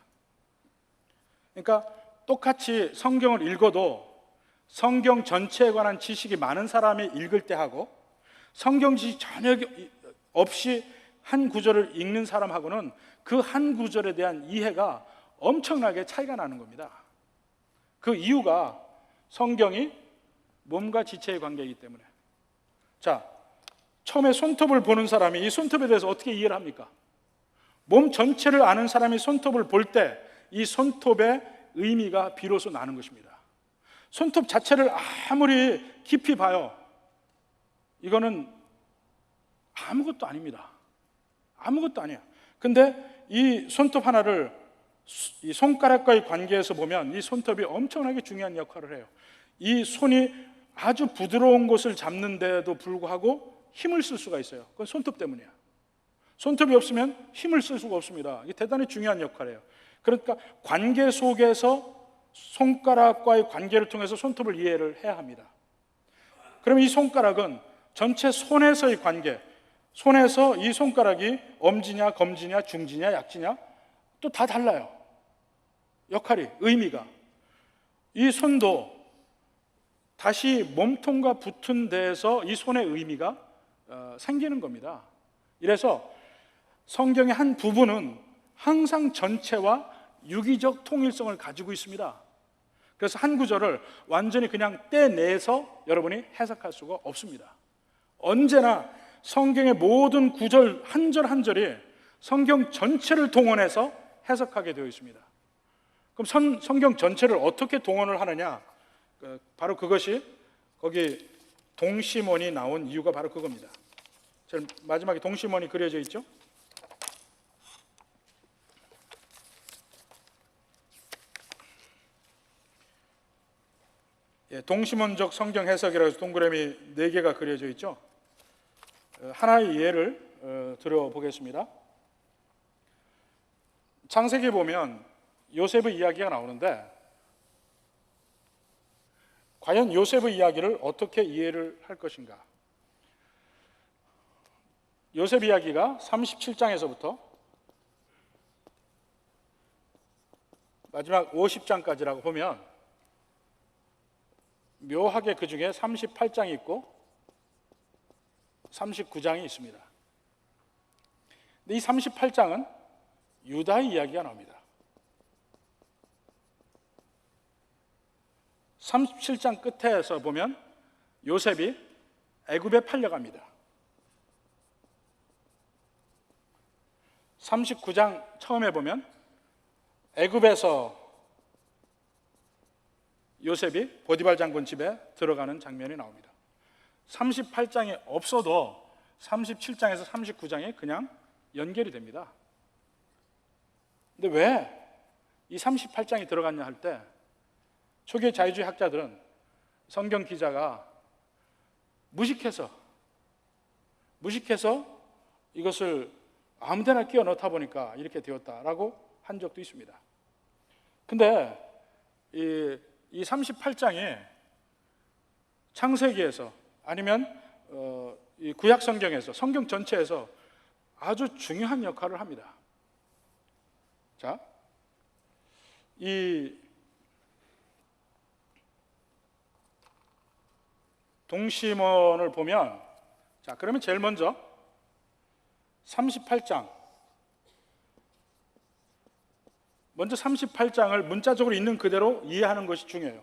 그러니까 똑같이 성경을 읽어도 성경 전체에 관한 지식이 많은 사람이 읽을 때 하고 성경 지식 전혀 없이 한 구절을 읽는 사람하고는 그 한 구절에 대한 이해가 엄청나게 차이가 나는 겁니다. 그 이유가 성경이 몸과 지체의 관계이기 때문에. 자, 처음에 손톱을 보는 사람이 이 손톱에 대해서 어떻게 이해를 합니까? 몸 전체를 아는 사람이 손톱을 볼 때 이 손톱의 의미가 비로소 나는 것입니다. 손톱 자체를 아무리 깊이 봐요, 이거는 아무것도 아닙니다. 아무것도 아니에요. 근데 이 손톱 하나를 이 손가락과의 관계에서 보면 이 손톱이 엄청나게 중요한 역할을 해요. 이 손이 아주 부드러운 곳을 잡는데도 불구하고 힘을 쓸 수가 있어요. 그건 손톱 때문이야. 손톱이 없으면 힘을 쓸 수가 없습니다. 이게 대단히 중요한 역할이에요. 그러니까 관계 속에서 손가락과의 관계를 통해서 손톱을 이해를 해야 합니다. 그럼 이 손가락은 전체 손에서의 관계, 손에서 이 손가락이 엄지냐, 검지냐, 중지냐, 약지냐 또 다 달라요. 역할이, 의미가. 이 손도 다시 몸통과 붙은 데에서 이 손의 의미가 생기는 겁니다. 이래서 성경의 한 부분은 항상 전체와 유기적 통일성을 가지고 있습니다. 그래서 한 구절을 완전히 그냥 떼내서 여러분이 해석할 수가 없습니다. 언제나 성경의 모든 구절 한 절 한 절이 성경 전체를 동원해서 해석하게 되어 있습니다. 그럼 성경 전체를 어떻게 동원을 하느냐? 바로 그것이 거기 동시몬이 나온 이유가 바로 그겁니다. 제일 마지막에 동시몬이 그려져 있죠? 동시몬적 성경 해석이라고 해서 동그라미 4개가 그려져 있죠. 하나의 예를 들어보겠습니다. 창세기 보면 요셉의 이야기가 나오는데 과연 요셉의 이야기를 어떻게 이해를 할 것인가? 요셉 이야기가 37장에서부터 마지막 50장까지라고 보면 묘하게 그 중에 38장이 있고 39장이 있습니다. 근데 이 38장은 유다의 이야기가 나옵니다. 37장 끝에서 보면 요셉이 애굽에 팔려갑니다. 39장 처음에 보면 애굽에서 요셉이 보디발 장군 집에 들어가는 장면이 나옵니다. 38장이 없어도 37장에서 39장이 그냥 연결이 됩니다. 근데 왜 이 38장이 들어갔냐 할 때 초기 자유주의 학자들은 성경 기자가 무식해서 이것을 아무데나 끼워 넣다 보니까 이렇게 되었다라고 한 적도 있습니다. 근데 이 38장이 창세기에서 아니면 이 구약 성경에서 성경 전체에서 아주 중요한 역할을 합니다. 자, 이 동시몬을 보면 자, 그러면 제일 먼저 38장 먼저 38장을 문자적으로 있는 그대로 이해하는 것이 중요해요.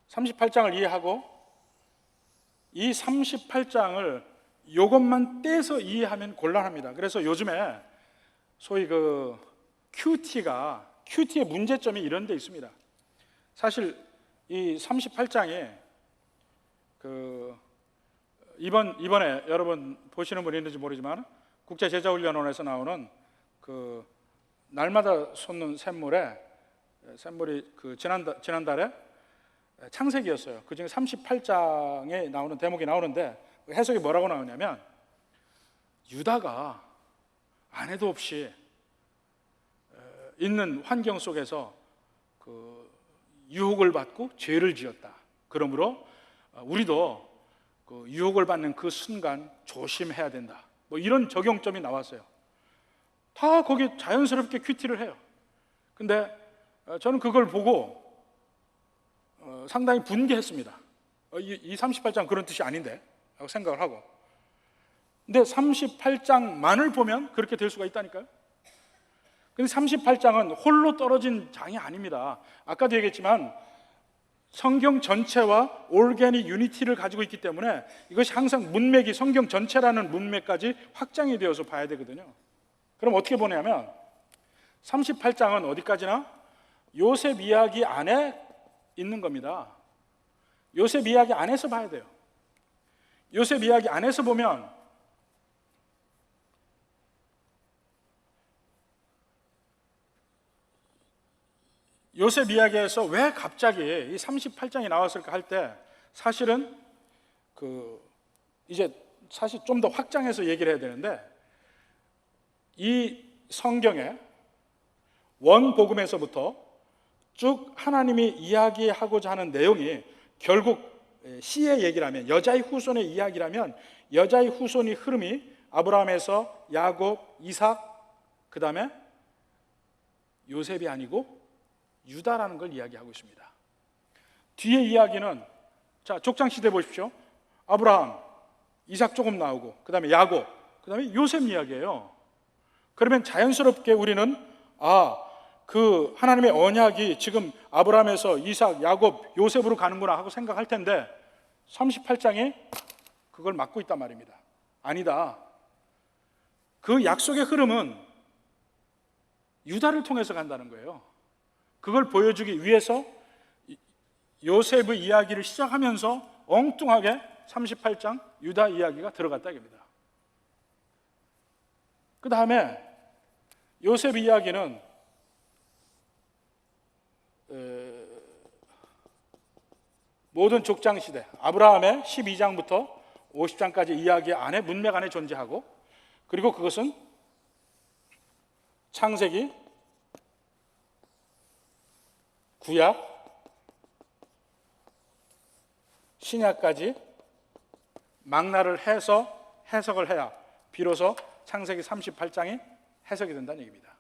38장을 이해하고 이 38장을 이것만 떼서 이해하면 곤란합니다. 그래서 요즘에 소위 그 QT의 문제점이 이런 데 있습니다. 사실 이 38장이 이번에 여러분 보시는 분이 있는지 모르지만 국제제자훈련원에서 나오는 그 날마다 솟는 샘물이 그 지난달에 창세기였어요. 그 중에 38장에 나오는 대목이 나오는데 해석이 뭐라고 나오냐면 유다가 아내도 없이 있는 환경 속에서 그 유혹을 받고 죄를 지었다. 그러므로 우리도 그 유혹을 받는 그 순간 조심해야 된다. 뭐 이런 적용점이 나왔어요. 다 거기 자연스럽게 큐티를 해요. 근데 저는 그걸 보고 상당히 분개했습니다. 이 38장 그런 뜻이 아닌데 라고 생각을 하고. 근데 38장만을 보면 그렇게 될 수가 있다니까요. 근데 38장은 홀로 떨어진 장이 아닙니다. 아까도 얘기했지만 성경 전체와 올게닉 유니티를 가지고 있기 때문에 이것이 항상 문맥이 성경 전체라는 문맥까지 확장이 되어서 봐야 되거든요. 그럼 어떻게 보냐면 38장은 어디까지나 요셉 이야기 안에 있는 겁니다. 요셉 이야기 안에서 봐야 돼요. 요셉 이야기 안에서 보면 요셉 이야기에서 왜 갑자기 이 38장이 나왔을까 할 때 사실은 이제 사실 좀 더 확장해서 얘기를 해야 되는데, 이 성경의 원복음에서부터 쭉 하나님이 이야기하고자 하는 내용이 결국 씨의 얘기라면, 여자의 후손의 이야기라면, 여자의 후손의 흐름이 아브라함에서 야곱, 이삭, 그 다음에 요셉이 아니고 유다라는 걸 이야기하고 있습니다. 뒤에 이야기는, 자, 족장시대 보십시오. 아브라함, 이삭 조금 나오고, 그 다음에 야곱, 그 다음에 요셉 이야기예요. 그러면 자연스럽게 우리는 그 하나님의 언약이 지금 아브라함에서 이삭, 야곱, 요셉으로 가는구나 하고 생각할 텐데 38장이 그걸 막고 있단 말입니다. 아니다. 그 약속의 흐름은 유다를 통해서 간다는 거예요. 그걸 보여주기 위해서 요셉의 이야기를 시작하면서 엉뚱하게 38장 유다 이야기가 들어갔다 입니다. 그 다음에 요셉 이야기는 모든 족장시대 아브라함의 12장부터 50장까지 이야기 안에, 문맥 안에 존재하고, 그리고 그것은 창세기, 구약, 신약까지 망라를 해서 해석을 해야 비로소 창세기 38장이 해석이 된다는 얘기입니다.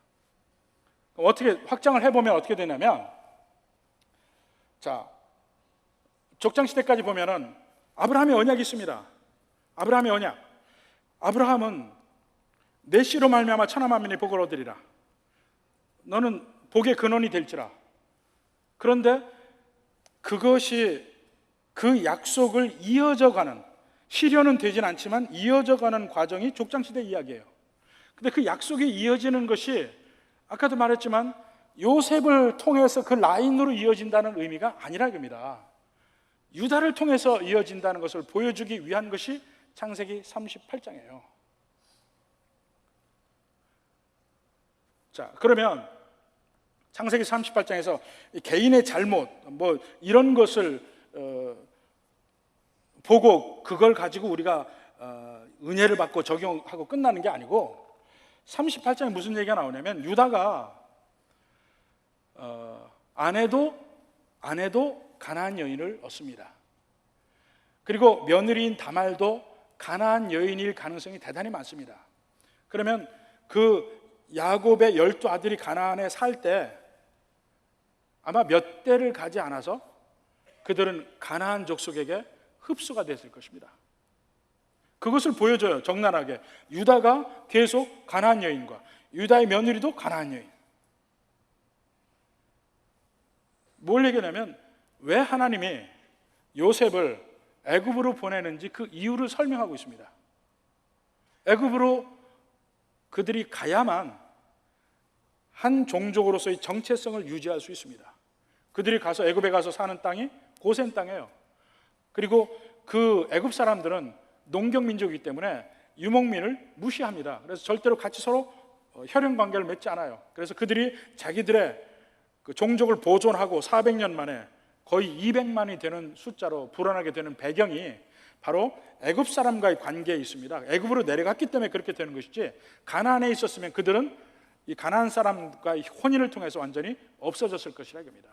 어떻게 확장을 해보면 어떻게 되냐면, 자, 족장시대까지 보면은 아브라함의 언약이 있습니다. 아브라함의 언약. 아브라함은 내 씨로 말미암아 천하 만민이 복을 얻으리라. 너는 복의 근원이 될지라. 그런데 그것이 그 약속을 이어져가는, 실현은 되진 않지만 이어져가는 과정이 족장시대 이야기예요. 근데 그 약속이 이어지는 것이 아까도 말했지만 요셉을 통해서 그 라인으로 이어진다는 의미가 아니라 겁니다. 유다를 통해서 이어진다는 것을 보여주기 위한 것이 창세기 38장이에요. 자, 그러면 창세기 38장에서 개인의 잘못 뭐 이런 것을 보고 그걸 가지고 우리가 은혜를 받고 적용하고 끝나는 게 아니고, 38장에 무슨 얘기가 나오냐면 유다가 아내도 가나안 여인을 얻습니다. 그리고 며느리인 다말도 가나안 여인일 가능성이 대단히 많습니다. 그러면 그 야곱의 12아들이 가나안에 살 때 아마 몇 대를 가지 않아서 그들은 가나안 족속에게 흡수가 됐을 것입니다. 그것을 보여줘요. 적나라하게 유다가 계속 가나안 여인과 유다의 며느리도 가나안 여인. 뭘 얘기하냐면 왜 하나님이 요셉을 애굽으로 보내는지 그 이유를 설명하고 있습니다. 애굽으로 그들이 가야만 한 종족으로서의 정체성을 유지할 수 있습니다. 그들이 가서 애굽에 가서 사는 땅이 고센 땅이에요. 그리고 그 애굽 사람들은 농경 민족이기 때문에 유목민을 무시합니다. 그래서 절대로 같이 서로 혈연 관계를 맺지 않아요. 그래서 그들이 자기들의 그 종족을 보존하고 400년 만에 거의 200만이 되는 숫자로 불어나게 되는 배경이 바로 애굽 사람과의 관계에 있습니다. 애굽으로 내려갔기 때문에 그렇게 되는 것이지, 가나안에 있었으면 그들은 이 가나안 사람과의 혼인을 통해서 완전히 없어졌을 것이라 합니다.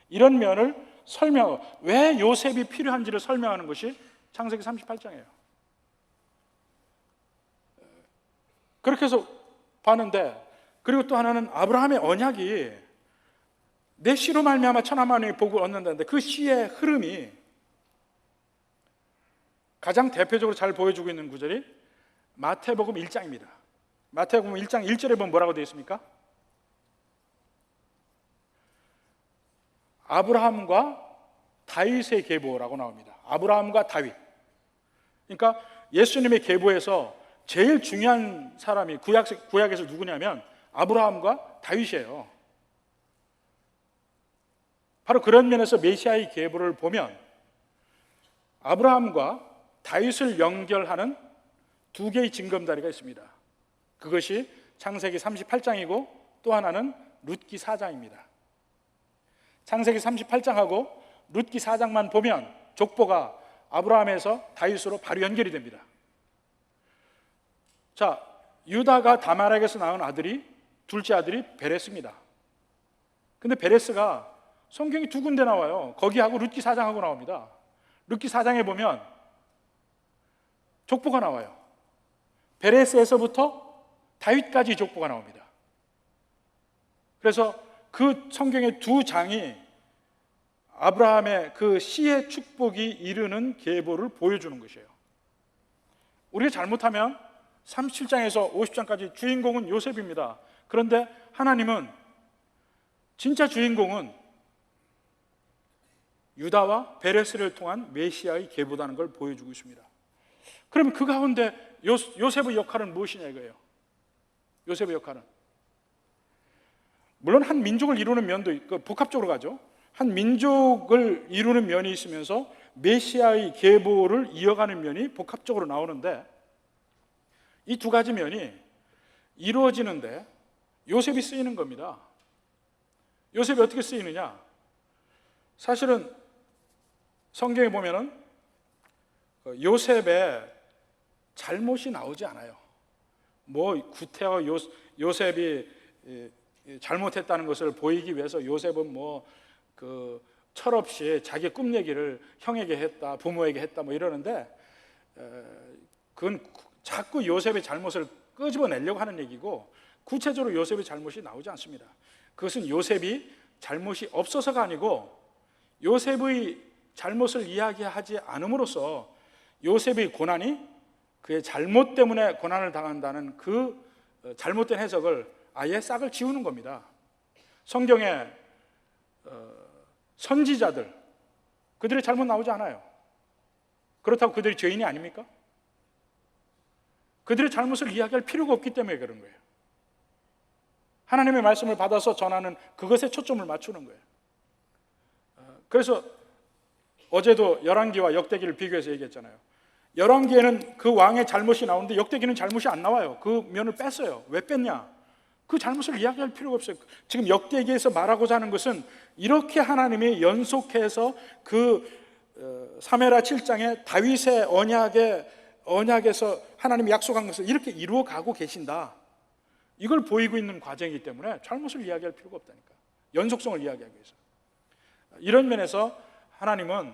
이런 면을 설명하고 왜 요셉이 필요한지를 설명하는 것이 창세기 38장이에요. 그렇게 해서 봤는데, 그리고 또 하나는 아브라함의 언약이 내 씨로 말미암아 천하 만민이 복을 얻는다는데, 그 씨의 흐름이 가장 대표적으로 잘 보여주고 있는 구절이 마태복음 1장입니다. 마태복음 1장 1절에 보면 뭐라고 되어 있습니까? 아브라함과 다윗의 계보라고 나옵니다. 아브라함과 다윗. 그러니까 예수님의 계보에서 제일 중요한 사람이 구약에서 누구냐면 아브라함과 다윗이에요. 바로 그런 면에서 메시아의 계보를 보면 아브라함과 다윗을 연결하는 두 개의 징검다리가 있습니다. 그것이 창세기 38장이고 또 하나는 룻기 4장입니다. 창세기 38장하고 룻기 4장만 보면 족보가 아브라함에서 다윗으로 바로 연결이 됩니다. 자, 유다가 다말에게서 낳은 아들이, 둘째 아들이 베레스입니다. 근데 베레스가 성경이 두 군데 나와요. 거기하고 룻기 4장하고 나옵니다. 룻기 4장에 보면 족보가 나와요. 베레스에서부터 다윗까지 족보가 나옵니다. 그래서 그 성경의 두 장이 아브라함의 그 씨의 축복이 이르는 계보를 보여주는 것이에요. 우리가 잘못하면 37장에서 50장까지 주인공은 요셉입니다. 그런데 하나님은 진짜 주인공은 유다와 베레스를 통한 메시아의 계보다는 걸 보여주고 있습니다. 그러면 그 가운데 요셉의 역할은 무엇이냐 이거예요. 요셉의 역할은 물론 한 민족을 이루는 면도 있고 복합적으로 가죠. 한 민족을 이루는 면이 있으면서 메시아의 계보를 이어가는 면이 복합적으로 나오는데, 이 두 가지 면이 이루어지는데 요셉이 쓰이는 겁니다. 요셉이 어떻게 쓰이느냐? 사실은 성경에 보면은 요셉의 잘못이 나오지 않아요. 뭐 구태여 요셉이 잘못했다는 것을 보이기 위해서 요셉은 뭐 그 철없이 자기 꿈 얘기를 형에게 했다, 부모에게 했다 뭐 이러는데, 그건 자꾸 요셉의 잘못을 끄집어내려고 하는 얘기고, 구체적으로 요셉의 잘못이 나오지 않습니다. 그것은 요셉이 잘못이 없어서가 아니고 요셉의 잘못을 이야기하지 않음으로써 요셉의 고난이 그의 잘못 때문에 고난을 당한다는 그 잘못된 해석을 아예 싹을 지우는 겁니다. 성경에 선지자들, 그들의 잘못 나오지 않아요. 그렇다고 그들이 죄인이 아닙니까? 그들의 잘못을 이야기할 필요가 없기 때문에 그런 거예요. 하나님의 말씀을 받아서 전하는 그것에 초점을 맞추는 거예요. 그래서 어제도 열왕기와 역대기를 비교해서 얘기했잖아요. 열왕기에는 그 왕의 잘못이 나오는데 역대기는 잘못이 안 나와요. 그 면을 뺐어요. 왜 뺐냐? 그 잘못을 이야기할 필요가 없어요. 지금 역대기에서 말하고자 하는 것은 이렇게 하나님이 연속해서 그 사무엘하 7장에 다윗의 언약에서 하나님이 약속한 것을 이렇게 이루어가고 계신다, 이걸 보이고 있는 과정이기 때문에 잘못을 이야기할 필요가 없다니까. 연속성을 이야기하기 위해서. 이런 면에서 하나님은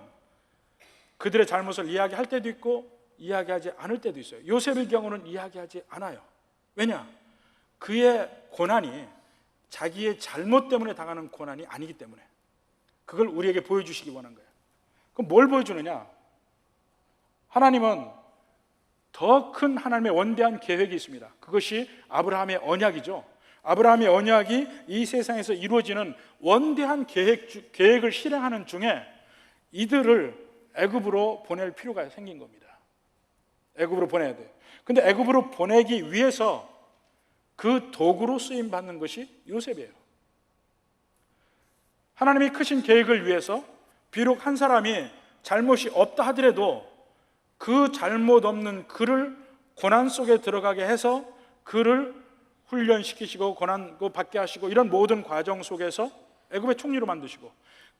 그들의 잘못을 이야기할 때도 있고 이야기하지 않을 때도 있어요. 요셉의 경우는 이야기하지 않아요. 왜냐? 그의 고난이 자기의 잘못 때문에 당하는 고난이 아니기 때문에 그걸 우리에게 보여주시기 원한 거예요. 그럼 뭘 보여주느냐? 하나님은 더 큰 하나님의 원대한 계획이 있습니다. 그것이 아브라함의 언약이죠. 아브라함의 언약이 이 세상에서 이루어지는 원대한 계획을 실행하는 중에 이들을 애굽으로 보낼 필요가 생긴 겁니다. 애굽으로 보내야 돼요. 근데 애굽으로 보내기 위해서 그 도구로 쓰임 받는 것이 요셉이에요. 하나님이 크신 계획을 위해서 비록 한 사람이 잘못이 없다 하더라도 그 잘못 없는 그를 고난 속에 들어가게 해서 그를 훈련시키시고 고난 받게 하시고, 이런 모든 과정 속에서 애굽의 총리로 만드시고,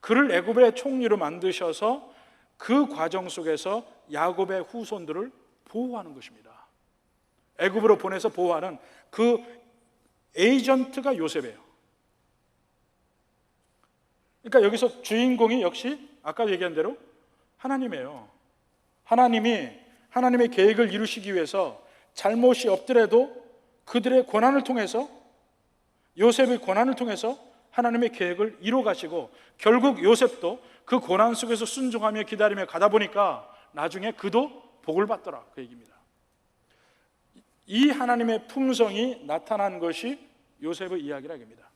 그를 애굽의 총리로 만드셔서 그 과정 속에서 야곱의 후손들을 보호하는 것입니다. 애굽으로 보내서 보호하는 그 에이전트가 요셉이에요. 그러니까 여기서 주인공이 역시 아까 얘기한 대로 하나님이에요. 하나님이 하나님의 계획을 이루시기 위해서 잘못이 없더라도 그들의 고난을 통해서, 요셉의 고난을 통해서 하나님의 계획을 이루어가시고, 결국 요셉도 그 고난 속에서 순종하며 기다리며 가다 보니까 나중에 그도 복을 받더라, 그 얘기입니다. 이 하나님의 품성이 나타난 것이 요셉의 이야기라 합니다.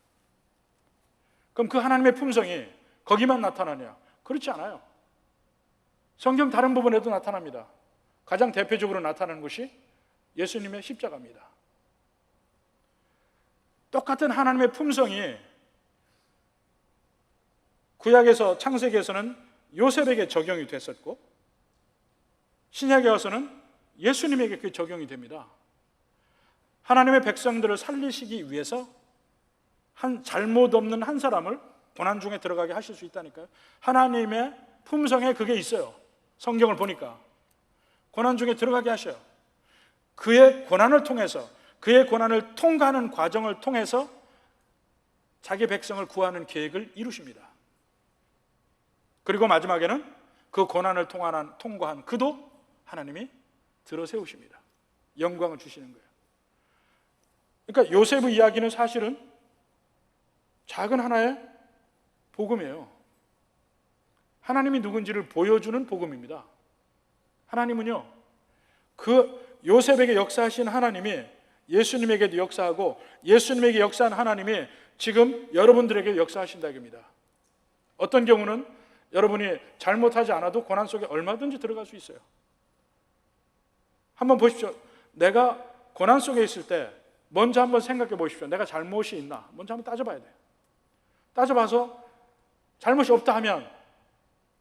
그럼 그 하나님의 품성이 거기만 나타나냐? 그렇지 않아요. 성경 다른 부분에도 나타납니다. 가장 대표적으로 나타나는 것이 예수님의 십자가입니다. 똑같은 하나님의 품성이 구약에서, 창세기에서는 요셉에게 적용이 됐었고, 신약에 와서는 예수님에게 그 적용이 됩니다. 하나님의 백성들을 살리시기 위해서 한 잘못 없는 한 사람을 고난 중에 들어가게 하실 수 있다니까요. 하나님의 품성에 그게 있어요. 성경을 보니까 고난 중에 들어가게 하셔요. 그의 고난을 통해서, 그의 고난을 통과하는 과정을 통해서 자기 백성을 구하는 계획을 이루십니다. 그리고 마지막에는 그 고난을 통과한 그도 하나님이 들어세우십니다. 영광을 주시는 거예요. 그러니까 요셉의 이야기는 사실은 작은 하나의 복음이에요. 하나님이 누군지를 보여주는 복음입니다. 하나님은요, 그 요셉에게 역사하신 하나님이 예수님에게도 역사하고, 예수님에게 역사한 하나님이 지금 여러분들에게 역사하신다 이겁니다. 어떤 경우는 여러분이 잘못하지 않아도 고난 속에 얼마든지 들어갈 수 있어요. 한번 보십시오. 내가 고난 속에 있을 때 먼저 한번 생각해 보십시오. 내가 잘못이 있나? 먼저 한번 따져봐야 돼요. 따져봐서 잘못이 없다 하면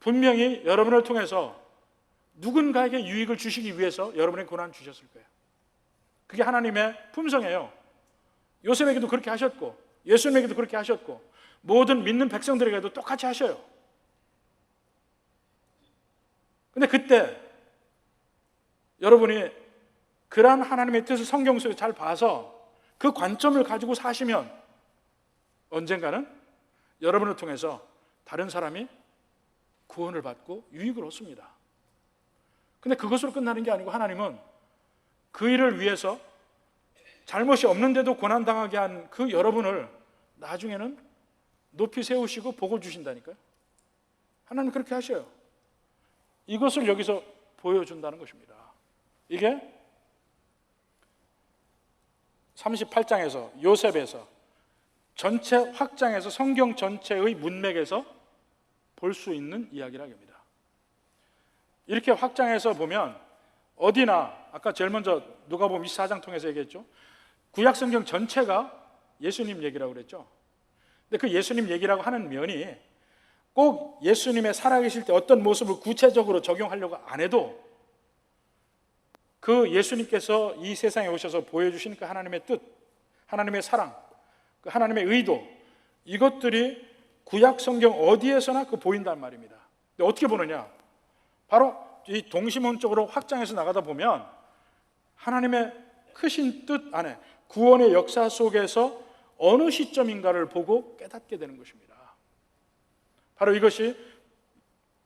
분명히 여러분을 통해서 누군가에게 유익을 주시기 위해서 여러분에게 고난을 주셨을 거예요. 그게 하나님의 품성이에요. 요셉에게도 그렇게 하셨고, 예수님에게도 그렇게 하셨고, 모든 믿는 백성들에게도 똑같이 하셔요. 근데 그때 여러분이 그러한 하나님의 뜻을 성경 속에 잘 봐서 그 관점을 가지고 사시면 언젠가는 여러분을 통해서 다른 사람이 구원을 받고 유익을 얻습니다. 근데 그것으로 끝나는 게 아니고 하나님은 그 일을 위해서 잘못이 없는데도 고난당하게 한 그 여러분을 나중에는 높이 세우시고 복을 주신다니까요. 하나님 그렇게 하셔요. 이것을 여기서 보여준다는 것입니다. 이게 38장에서 요셉에서 전체 확장해서 성경 전체의 문맥에서 볼 수 있는 이야기라고 합니다. 이렇게 확장해서 보면 어디나 아까 제일 먼저 누가복음 24장 통해서 얘기했죠. 구약 성경 전체가 예수님 얘기라고 그랬죠. 근데 그 예수님 얘기라고 하는 면이 꼭 예수님의 살아계실 때 어떤 모습을 구체적으로 적용하려고 안 해도 그 예수님께서 이 세상에 오셔서 보여주신 그 하나님의 뜻, 하나님의 사랑, 그 하나님의 의도, 이것들이 구약 성경 어디에서나 그 보인단 말입니다. 근데 어떻게 보느냐? 바로 이 동시문적으로 확장해서 나가다 보면 하나님의 크신 뜻 안에 구원의 역사 속에서 어느 시점인가를 보고 깨닫게 되는 것입니다. 바로 이것이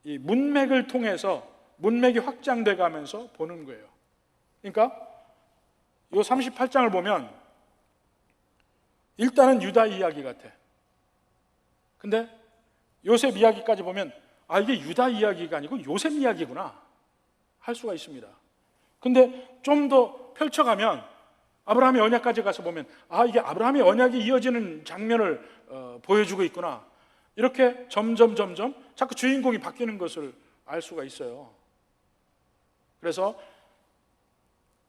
이 문맥을 통해서 문맥이 확장돼 가면서 보는 거예요. 그러니까 이 38장을 보면 일단은 유다 이야기 같아. 근데 요셉 이야기까지 보면 아, 이게 유다 이야기가 아니고 요셉 이야기구나 할 수가 있습니다. 근데 좀 더 펼쳐가면 아브라함의 언약까지 가서 보면 아, 이게 아브라함의 언약이 이어지는 장면을 보여주고 있구나. 이렇게 점점 자꾸 주인공이 바뀌는 것을 알 수가 있어요. 그래서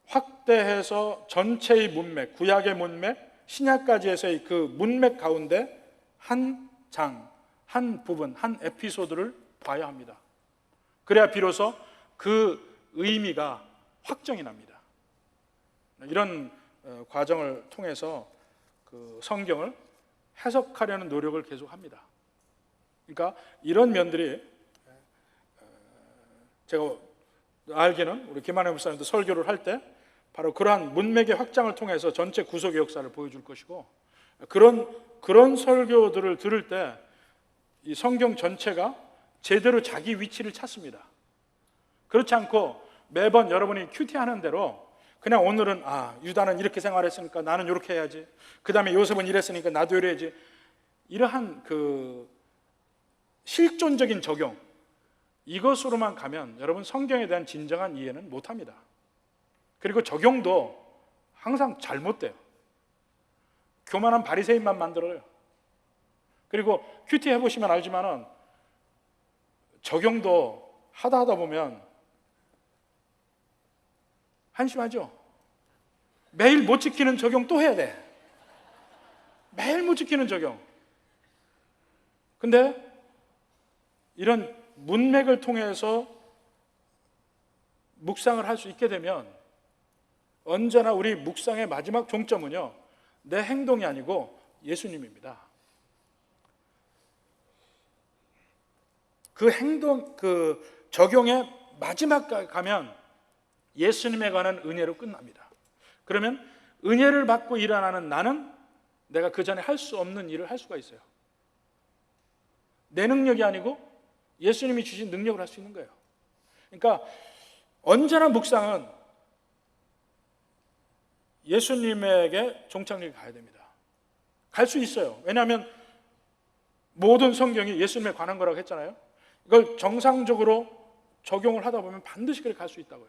확대해서 전체의 문맥, 구약의 문맥, 신약까지 해서의 그 문맥 가운데 한 장, 한 부분, 한 에피소드를 봐야 합니다. 그래야 비로소 그 의미가 확정이 납니다. 이런 과정을 통해서 그 성경을 해석하려는 노력을 계속합니다. 그러니까 이런 면들이 제가 알기는 우리 김한혜 목사님도 설교를 할 때 바로 그러한 문맥의 확장을 통해서 전체 구속의 역사를 보여줄 것이고 그런 설교들을 들을 때 이 성경 전체가 제대로 자기 위치를 찾습니다. 그렇지 않고 매번 여러분이 큐티하는 대로 그냥 오늘은 아, 유다는 이렇게 생활했으니까 나는 이렇게 해야지. 그 다음에 요셉은 이랬으니까 나도 이래야지. 이러한 그 실존적인 적용, 이것으로만 가면 여러분 성경에 대한 진정한 이해는 못합니다. 그리고 적용도 항상 잘못돼요. 교만한 바리새인만 만들어요. 그리고 큐티 해보시면 알지만은 적용도 하다 보면 한심하죠. 매일 못 지키는 적용 또 해야 돼. 매일 못 지키는 적용. 근데 이런 문맥을 통해서 묵상을 할 수 있게 되면 언제나 우리 묵상의 마지막 종점은요, 내 행동이 아니고 예수님입니다. 그 행동, 그 적용의 마지막까지 가면 예수님에 관한 은혜로 끝납니다. 그러면 은혜를 받고 일어나는 나는 내가 그 전에 할 수 없는 일을 할 수가 있어요. 내 능력이 아니고 예수님이 주신 능력을 할 수 있는 거예요. 그러니까 언제나 묵상은 예수님에게 종착역이 가야 됩니다. 갈 수 있어요. 왜냐하면 모든 성경이 예수님에 관한 거라고 했잖아요. 이걸 정상적으로 적용을 하다 보면 반드시 그렇게 갈 수 있다고요.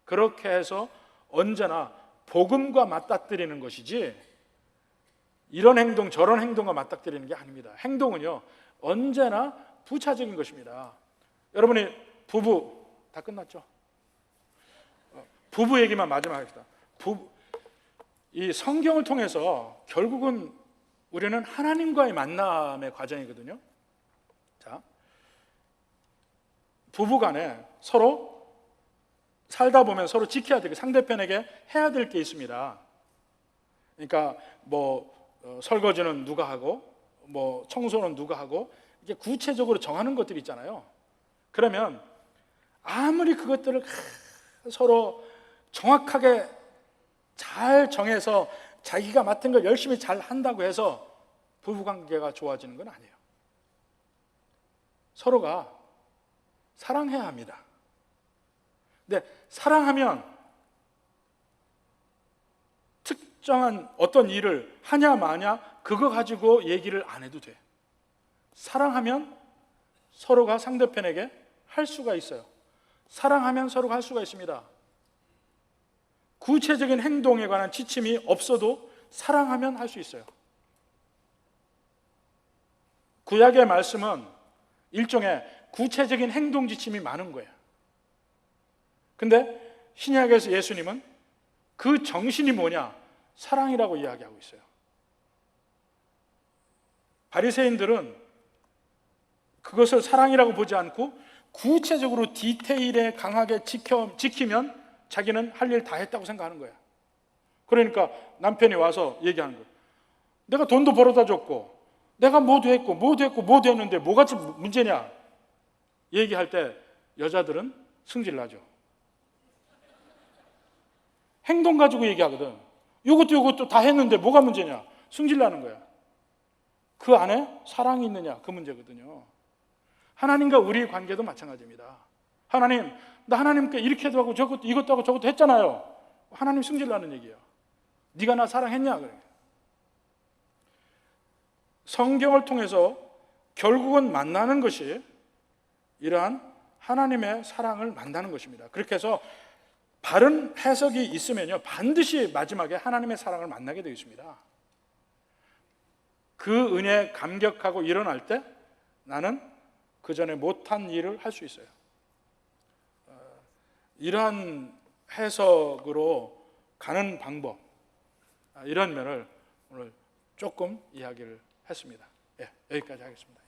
그렇게 해서 언제나 복음과 맞닥뜨리는 것이지 이런 행동 저런 행동과 맞닥뜨리는 게 아닙니다. 행동은요 언제나 부차적인 것입니다. 여러분이 부부 다 끝났죠? 부부 얘기만 마지막 하겠습니다. 이 성경을 통해서 결국은 우리는 하나님과의 만남의 과정이거든요. 자, 부부간에 서로 살다 보면 서로 지켜야 될 게, 상대편에게 해야 될 게 있습니다. 그러니까 설거지는 누가 하고 청소는 누가 하고 이게 구체적으로 정하는 것들이 있잖아요. 그러면 아무리 그것들을 서로 정확하게 잘 정해서 자기가 맡은 걸 열심히 잘 한다고 해서 부부관계가 좋아지는 건 아니에요. 서로가 사랑해야 합니다. 근데 사랑하면 특정한 어떤 일을 하냐 마냐 그거 가지고 얘기를 안 해도 돼. 사랑하면 서로가 상대편에게 할 수가 있어요. 사랑하면 서로가 할 수가 있습니다. 구체적인 행동에 관한 지침이 없어도 사랑하면 할 수 있어요. 구약의 말씀은 일종의 구체적인 행동 지침이 많은 거예요. 근데 신약에서 예수님은 그 정신이 뭐냐? 사랑이라고 이야기하고 있어요. 바리새인들은 그것을 사랑이라고 보지 않고 구체적으로 디테일에 강하게 지키면 자기는 할 일 다 했다고 생각하는 거야. 그러니까 남편이 와서 얘기하는 거야. 내가 돈도 벌어다 줬고 내가 뭐도 했는데 뭐가 문제냐? 얘기할 때 여자들은 승질나죠. 행동 가지고 얘기하거든. 이것도 다 했는데 뭐가 문제냐? 승질나는 거야. 그 안에 사랑이 있느냐? 그 문제거든요. 하나님과 우리의 관계도 마찬가지입니다. 하나님, 나 하나님께 이렇게도 하고 이것도 하고 저것도 했잖아요. 하나님 승질나는 얘기예요. 네가 나 사랑했냐? 그래. 성경을 통해서 결국은 만나는 것이 이러한 하나님의 사랑을 만나는 것입니다. 그렇게 해서 바른 해석이 있으면요 반드시 마지막에 하나님의 사랑을 만나게 되어 있습니다. 그 은혜에 감격하고 일어날 때 나는 그 전에 못한 일을 할 수 있어요. 이러한 해석으로 가는 방법, 이런 면을 오늘 조금 이야기를 했습니다. 여기까지 하겠습니다.